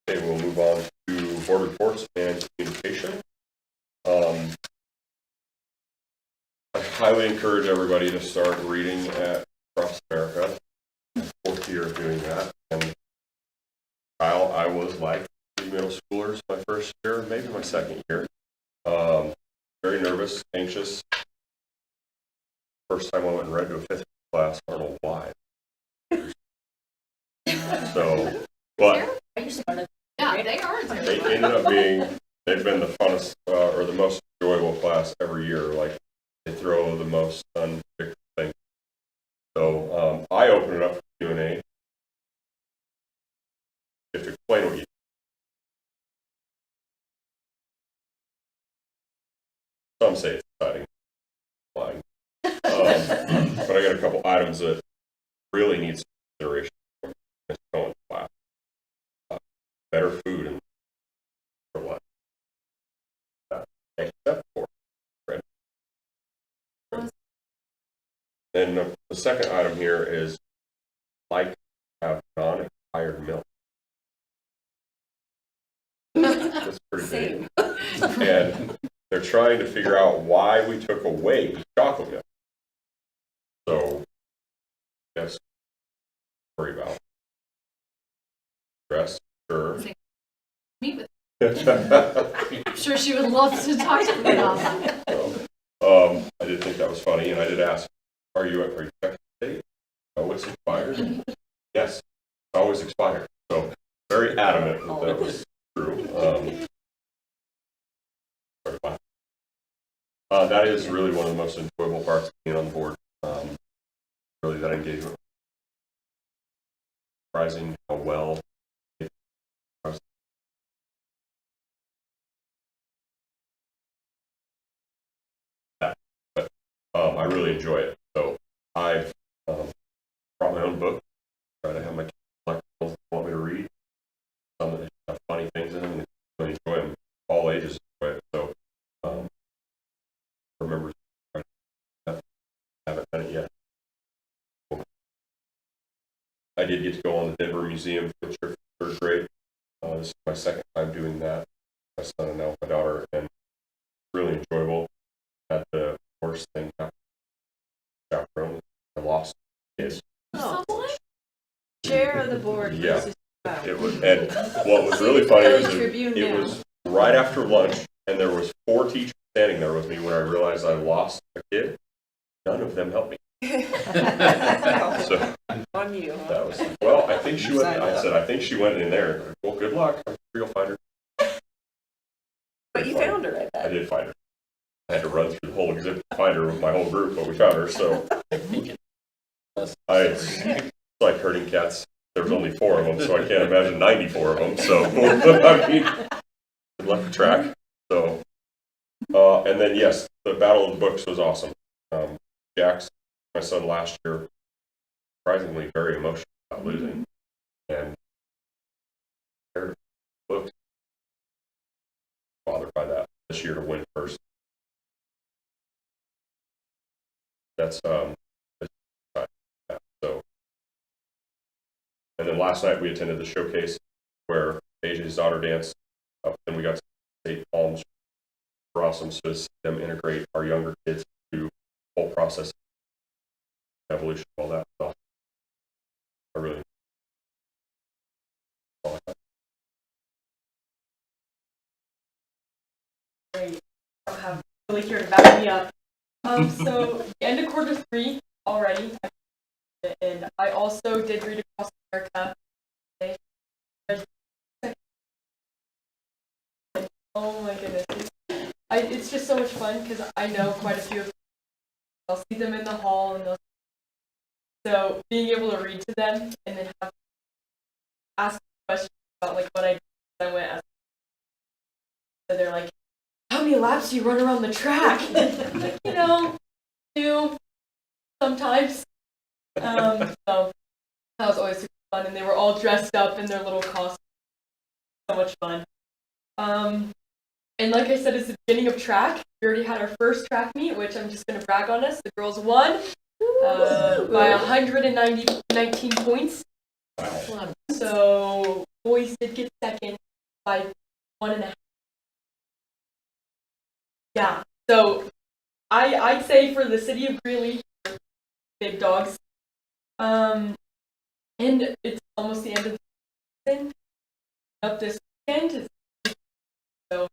Okay, we'll move on to board reports and communication. I highly encourage everybody to start reading at Across America. Fourth year of doing that. And Kyle, I was like the middle schoolers my first year, maybe my second year. Very nervous, anxious. First time I went and read to a fifth class, I don't know why. So, but I used to go to Yeah, they are. they ended up being, they've been the funnest or the most enjoyable class every year. Like they throw the most unpredictable things. So I open it up for Q&A. You have to explain what you. Some say it's exciting. Lying. But I got a couple items that really need some consideration from this going class. Better food and for what? Except for bread. Then the second item here is like have non-expired milk. That's pretty big. And they're trying to figure out why we took away chocolate milk. So, yes, worry about. Stress, sure. Meet with. I'm sure she would love to talk to me about that. So, I did think that was funny, and I did ask, are you checking the date? Oh, it's expired? Yes, it's always expired. So, very adamant that that was true. That is really one of the most enjoyable parts of being on the board. Really, that engagement. Surprising how well. But I really enjoy it. So I've brought my own book. Try to have my kids select ones they want me to read. Some that have funny things in them, and I really enjoy them. All ages enjoy it. So remember, I haven't done it yet. I did get to go on the Denver Museum field trip for third grade. This is my second time doing that. My son and now my daughter, and really enjoyable. Had the worst thing happen. Chaperone, I lost kids. Oh. Chair of the board. Yeah. versus- wow. It was, and what was really funny is Daily Tribune it now. was right after lunch, and there was 4 teachers standing there with me when I realized I lost a kid. None of them helped me. So On you, huh? that was well. I think she went. I said I think she went in there. Well, good luck. I'm sure you'll find her. But you found her, I I bet. did find her. I had to run through the whole exhibit to find her with my whole group, but we found her. So it's like herding cats. There was only 4 of them, so I can't imagine 94 of them. So I mean, good luck to track. So and then yes, the Battle of the Books was awesome. Jax, my son last year, surprisingly very emotional about losing, and their books bothered by that this year to win first. That's so. And then last night we attended the showcase where AJ's daughter danced up, and we got to take palms. For awesome, so to see them integrate our younger kids to the whole process, evolution, all that stuff. I really. Great. I don't have really here to back me up. So the end of quarter 3 already, and I also did read Across America. Oh my goodness, it's just so much fun. because I know quite a few of them. I'll see them in the hall, and so being able to read to them and then ask questions about like what I went as. So they're like, "How many laps do you run around the track?" Like, do sometimes. So that was always super fun, and they were all dressed up in their little costumes. So much fun. And like I said, it's the beginning of track. We already had our first track meet, which I'm just going to brag on us. The girls won by 119 points. Wow. So boys did get second by 1.5. Yeah. So I'd say for the city of Greeley, big dogs. And it's almost the end of the season. Up this weekend. So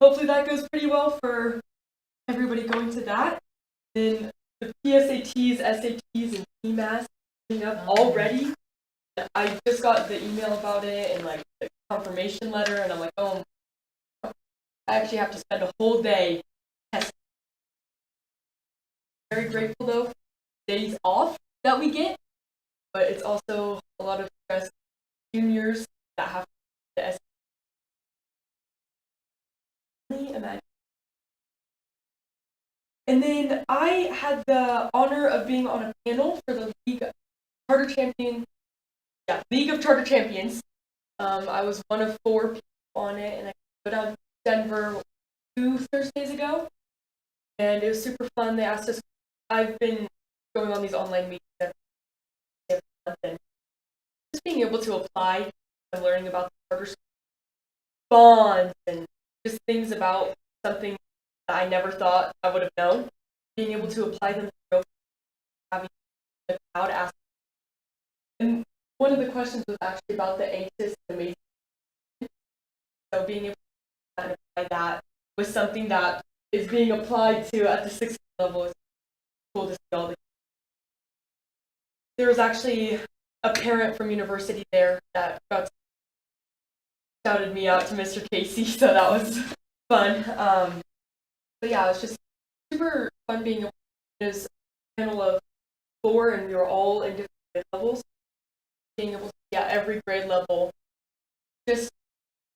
hopefully that goes pretty well for everybody going to that. Then the PSATs, SATs, and PMAS coming up already. I just got the email about it and like the confirmation letter, and I'm like, oh, I actually have to spend a whole day testing. Very grateful though for the days off that we get, but it's also a lot of stress. Juniors that have the SAT. Imagine. And then I had the honor of being on a panel for the League of Charter Champions. I was one of 4 people on it, and I went out to Denver 2 Thursdays ago, and it was super fun. They asked us. I've been going on these online meetings every month, and just being able to apply and learning about the charter school bonds and just things about something that I never thought I would have known. Being able to apply them, having the crowd ask. And one of the questions was actually about the ACES and amazing. So being able to apply that with something that is being applied to at the 6th level is cool to see all the. There was actually a parent from university there that shouted me out to Mr. Casey, so that was fun. But yeah, it was just super fun being able to use a panel of 4, and we were all in different grade levels. Being able to see at every grade level, just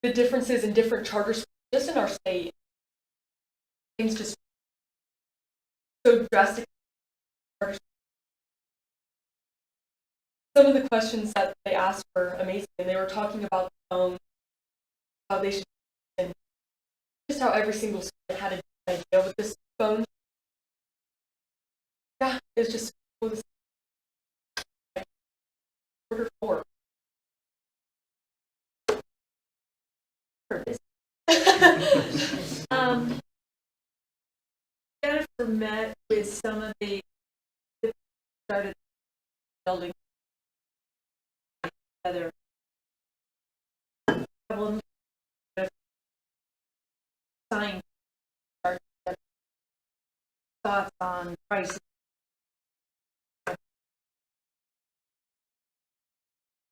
the differences in different charter schools, just in our state. Things just so drastic. Some of the questions that they asked were amazing, and they were talking about how they should, and just how every single student had a different idea with this phone. Yeah, it was just cool to see. Quarter 4. Jennifer met with some of the started building together. Sign thoughts on pricing.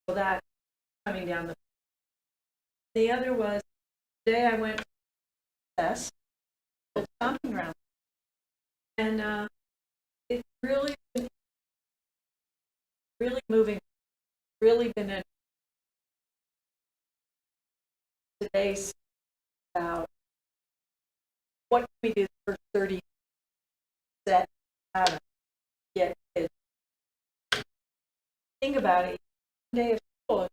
So that coming down the other was today I went to the stomping ground, and it's really moving, really been in today's about what can we do for 30 set out of get kids. Think about it. One day of school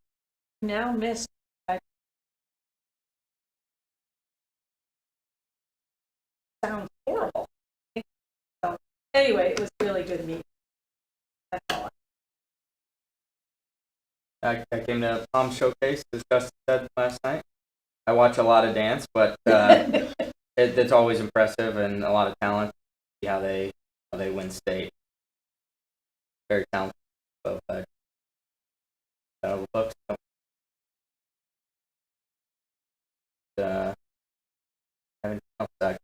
now missed. Sounds horrible. So anyway, it was really good meeting. That's all. I came to Palm Showcase, as Justin said last night. I watch a lot of dance, but it's always impressive and a lot of talent. See how they win state. Very talented. So, looks. Having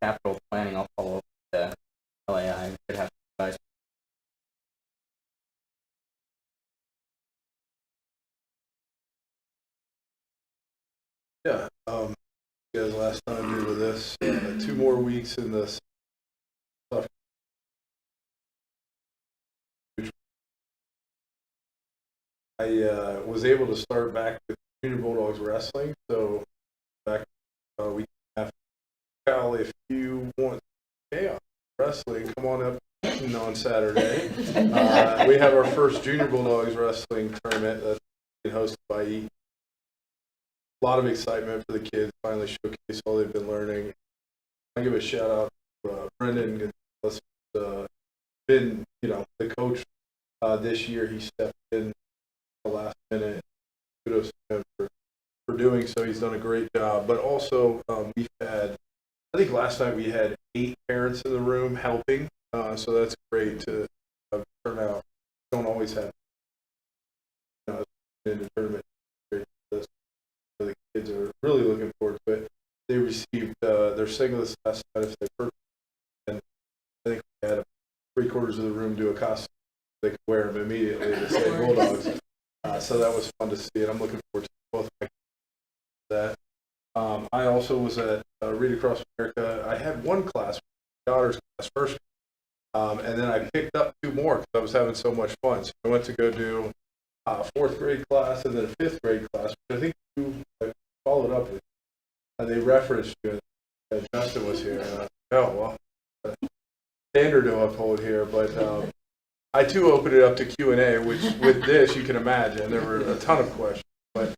capital planning, I'll follow up with the LAI. We should have advice. Yeah, you guys last time we were with this, 2 more weeks in this I was able to start back with Junior Bulldogs wrestling. So back we have Cal, if you want chaos wrestling, come on up on Saturday. We have our first Junior Bulldogs wrestling tournament that's being hosted by E. A lot of excitement for the kids, finally showcase all they've been learning. I give a shout out to Brendan Gonzalez, been, the coach this year. He stepped in the last minute. Kudos to him for doing so. He's done a great job. But also, we've had, I think last night we had 8 parents in the room helping. So that's great to turn out. Don't always have in the tournament. The kids are really looking forward to it. They received their singlets last night if they purchased, and I think we had 3/4 of the room do a costume. They could wear them immediately to say Bulldogs. So that was fun to see, and I'm looking forward to both my that. I also was at Read Across America. I had one class, my daughter's class first, and then I picked up 2 more because I was having so much fun. So I went to go do a 4th grade class and then a 5th grade class, which I think you followed up with. They referenced you, and Justin was here. And standard to uphold here, but I too opened it up to Q&A, which with this you can imagine there were a ton of questions. But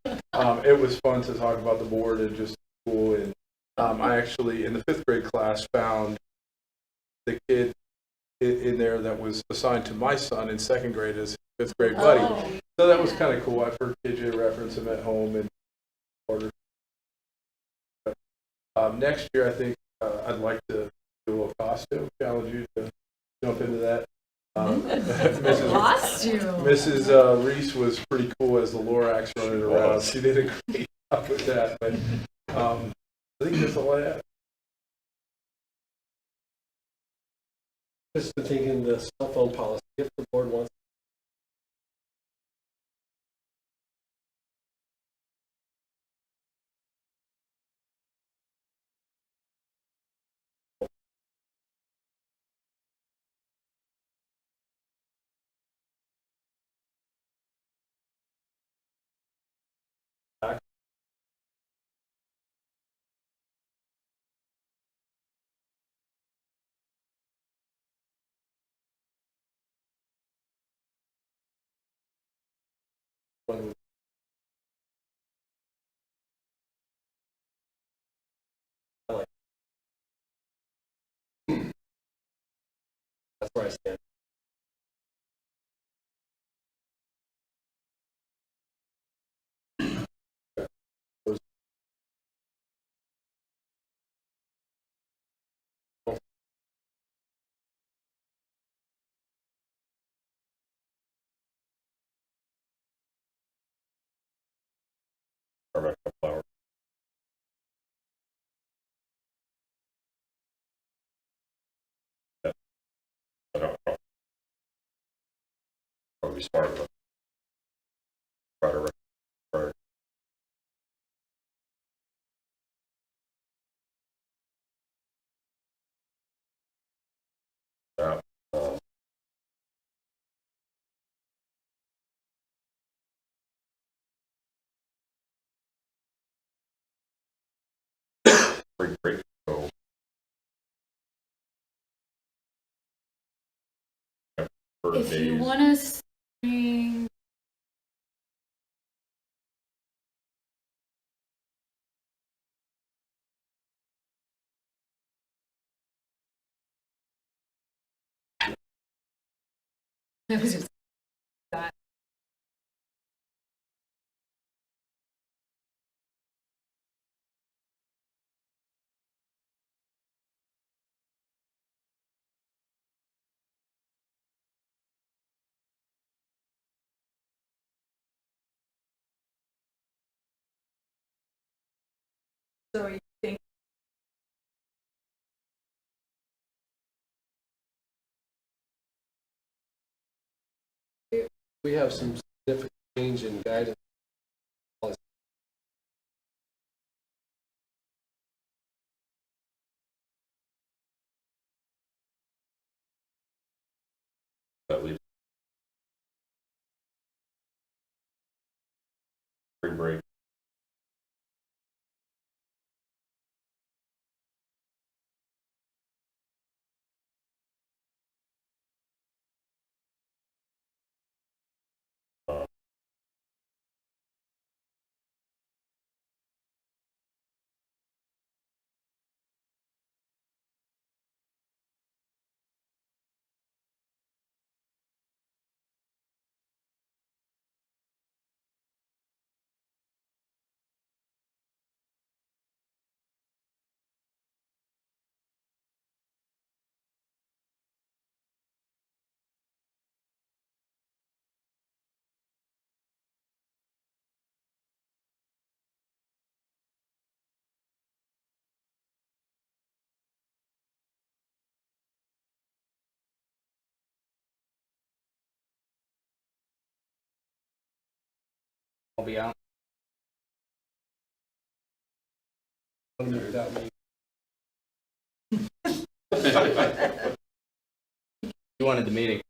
it was fun to talk about the board and just school. And I actually, in the 5th grade class, found the kid in there that was assigned to my son in 2nd grade as 5th grade buddy. Oh. So that was kind of cool. I've heard KJ reference him at home and order. Next year, I think I'd like to do a costume. Challenge you to jump into that. Mrs. Reese was pretty cool as the Lorax running around. She did a great job with that. But I think that's all I have. Just thinking the cell phone policy, if the board wants. That's where I stand. for about a couple hours. Yeah. I don't know. Probably smart, but try to right. Yeah. Spring break. So for If you days. want to sing, that was just that. So you think We have some significant change in guidance. That leaves spring break. I'll be out. Want to meet without me? You wanted the meeting.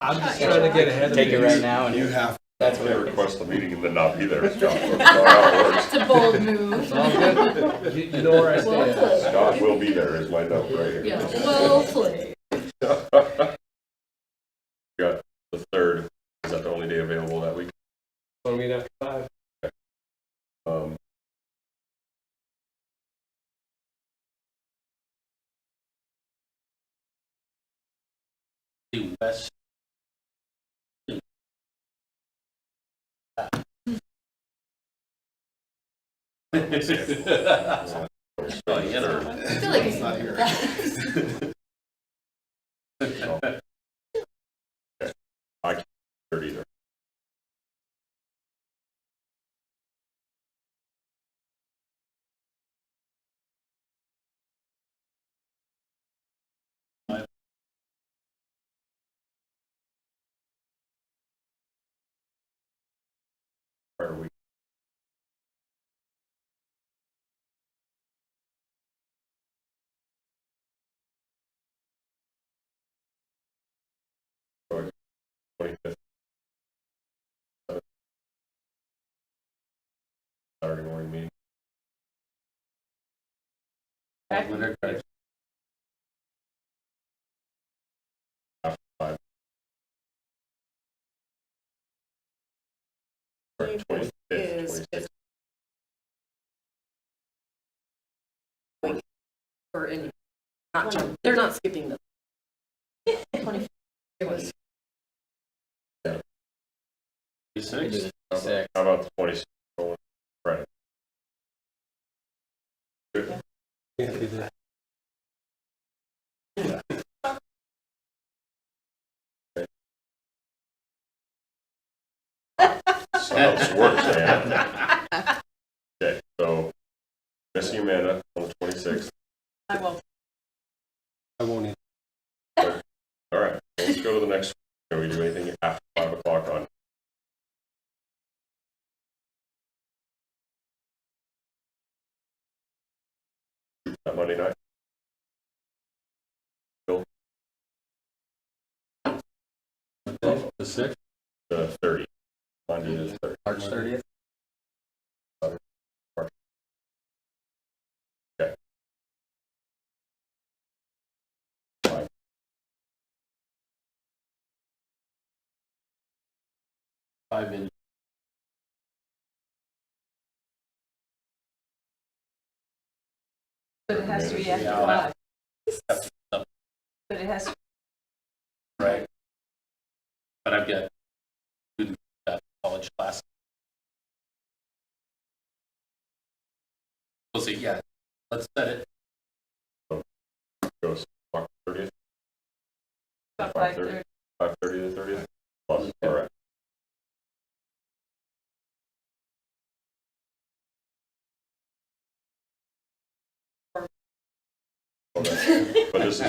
I'm just trying to get ahead of Take it things. right now and have. that's They what request the meeting and then not be there, Scott. That's not how it works. It's a bold move. It's all good. You know where I Well stand. played. Scott will be there is my note right here. Yeah, well played. Got the 3rd. Is that the only day available that week? Want to meet after 5? Um, The west. so- I feel like it's not here. I can't do it either. Prior week. So, 25th. Saturday morning meeting. After 5. Or 25th, 26th. Or any, not, they're not skipping them. It was. Six. How about the 26th? Right. Can't do that. So how this works, man. Okay, so Missy Amanda on the 26th. I won't. I won't either. All right, let's go to the next. Can we do anything after 5 o'clock on? That Monday night? Bill? The 6th? The 30th. Monday the 30th. March 30th. Okay. 5 minutes. But it has to be after Yeah. 5. But it has to. Right. But I've got students at college class. We'll see, yeah. Let's set it. Goes March 30th. About 5:30. 5:30 to 30th. Plus, all right. Okay. But this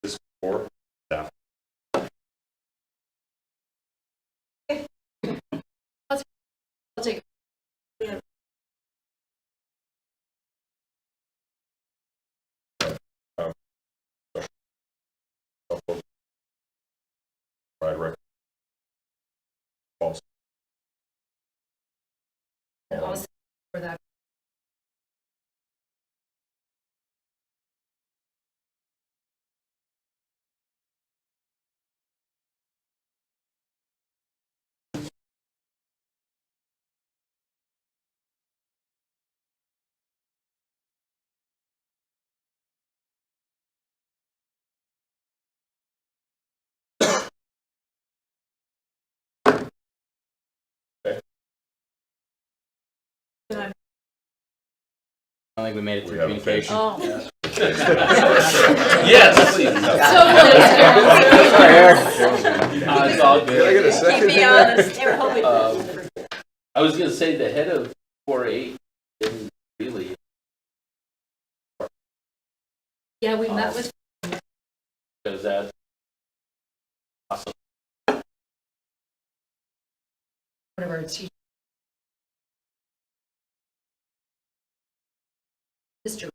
is for staff. I'll take Right, right. False. And also for that. I don't think we made it We through haven't finished. communication. Oh, Yes. It's all Can I get a second? keep me honest, they were hoping. I was gonna say the head of 4-H didn't really, Yeah, we met with, because that awesome. one of our teachers. Mr.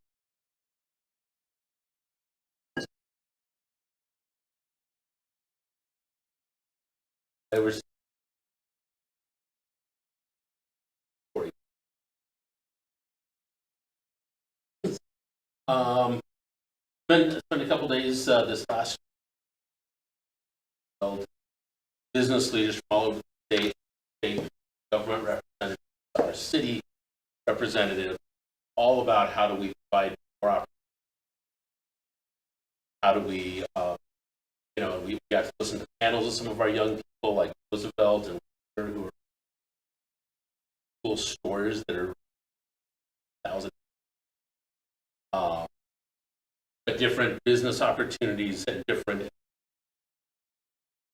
They were. Spent a couple days this last business leaders from all over the state government representatives, our city representative, all about how do we provide more opportunities. How do we, we got to listen to panels of some of our young people like Roosevelt and who are cool stories that are thousand. But different business opportunities and different,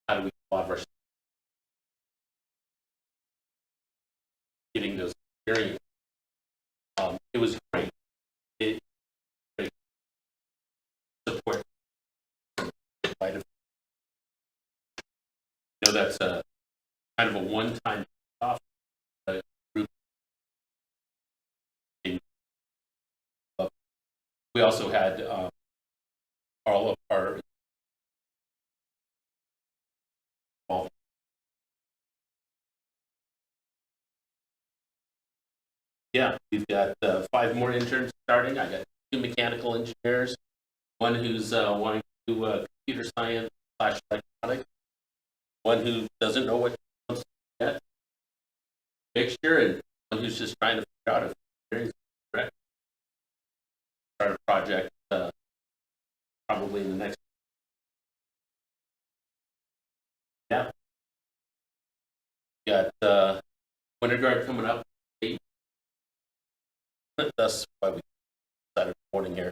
how do we involve our getting those experiences. It was great. Great support. That's a kind of a one-time off group. We also had all of our we've got 5 more interns starting. I got 2 mechanical engineers, one who's wanting to do computer science / electronics, one who doesn't know what he wants to get mixture, and one who's just trying to figure out if there's correct. Start a project probably in the next. Yeah. Got Winter Guard coming up. That's why we started morning here.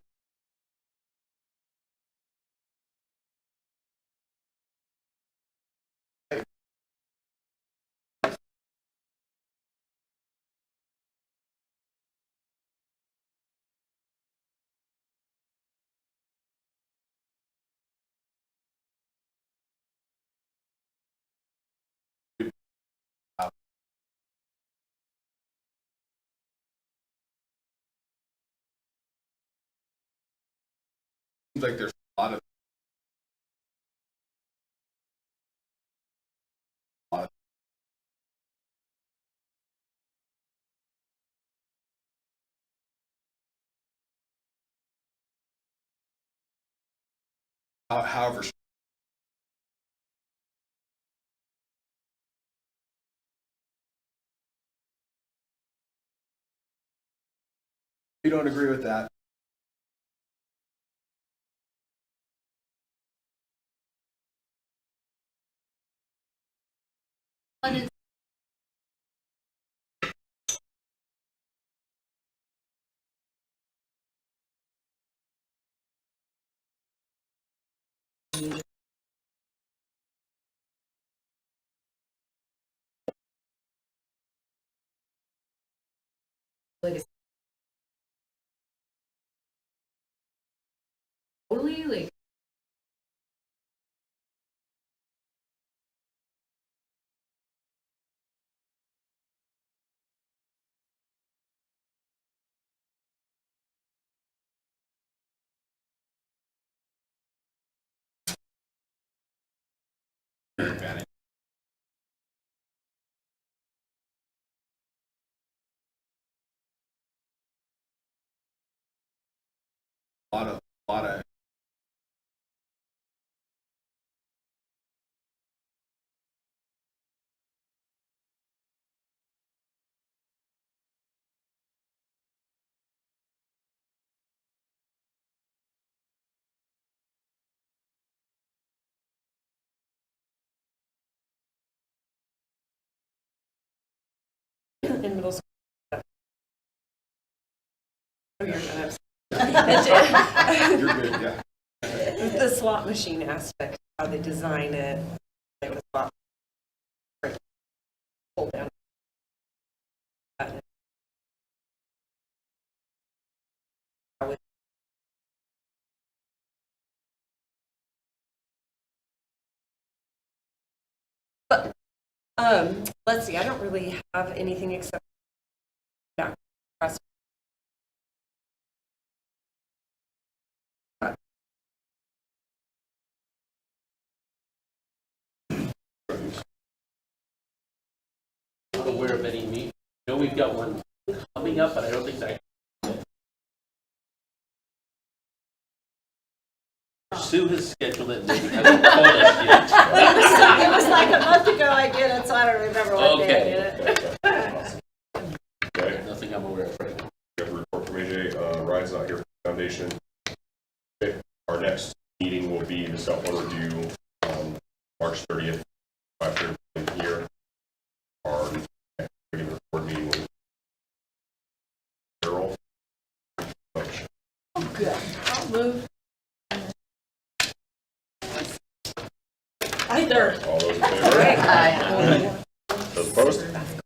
Seems like there's a lot of however. You don't agree with that? One is like totally like Advantage. a lot of In middle school. Oh, you're good. you're good, yeah. The slot machine aspect, how they design it, like the slot. Pull down. But, let's see, I don't really have anything except. Yeah. Not aware of any meet. I know we've got one coming up, but I don't think that. Sue has scheduled it, and maybe hasn't told us yet. It was like a month ago I did it, so I don't remember what day I did it. Okay, Nothing I'm aware of right now. we have a report from AJ. Ryan's not here for the foundation. Okay, our next meeting will be the cell phone review, March 30th, 5:30 here. Our next regular board meeting will be Carol. I'll move. Either. All those in favor? Aye. Those opposed?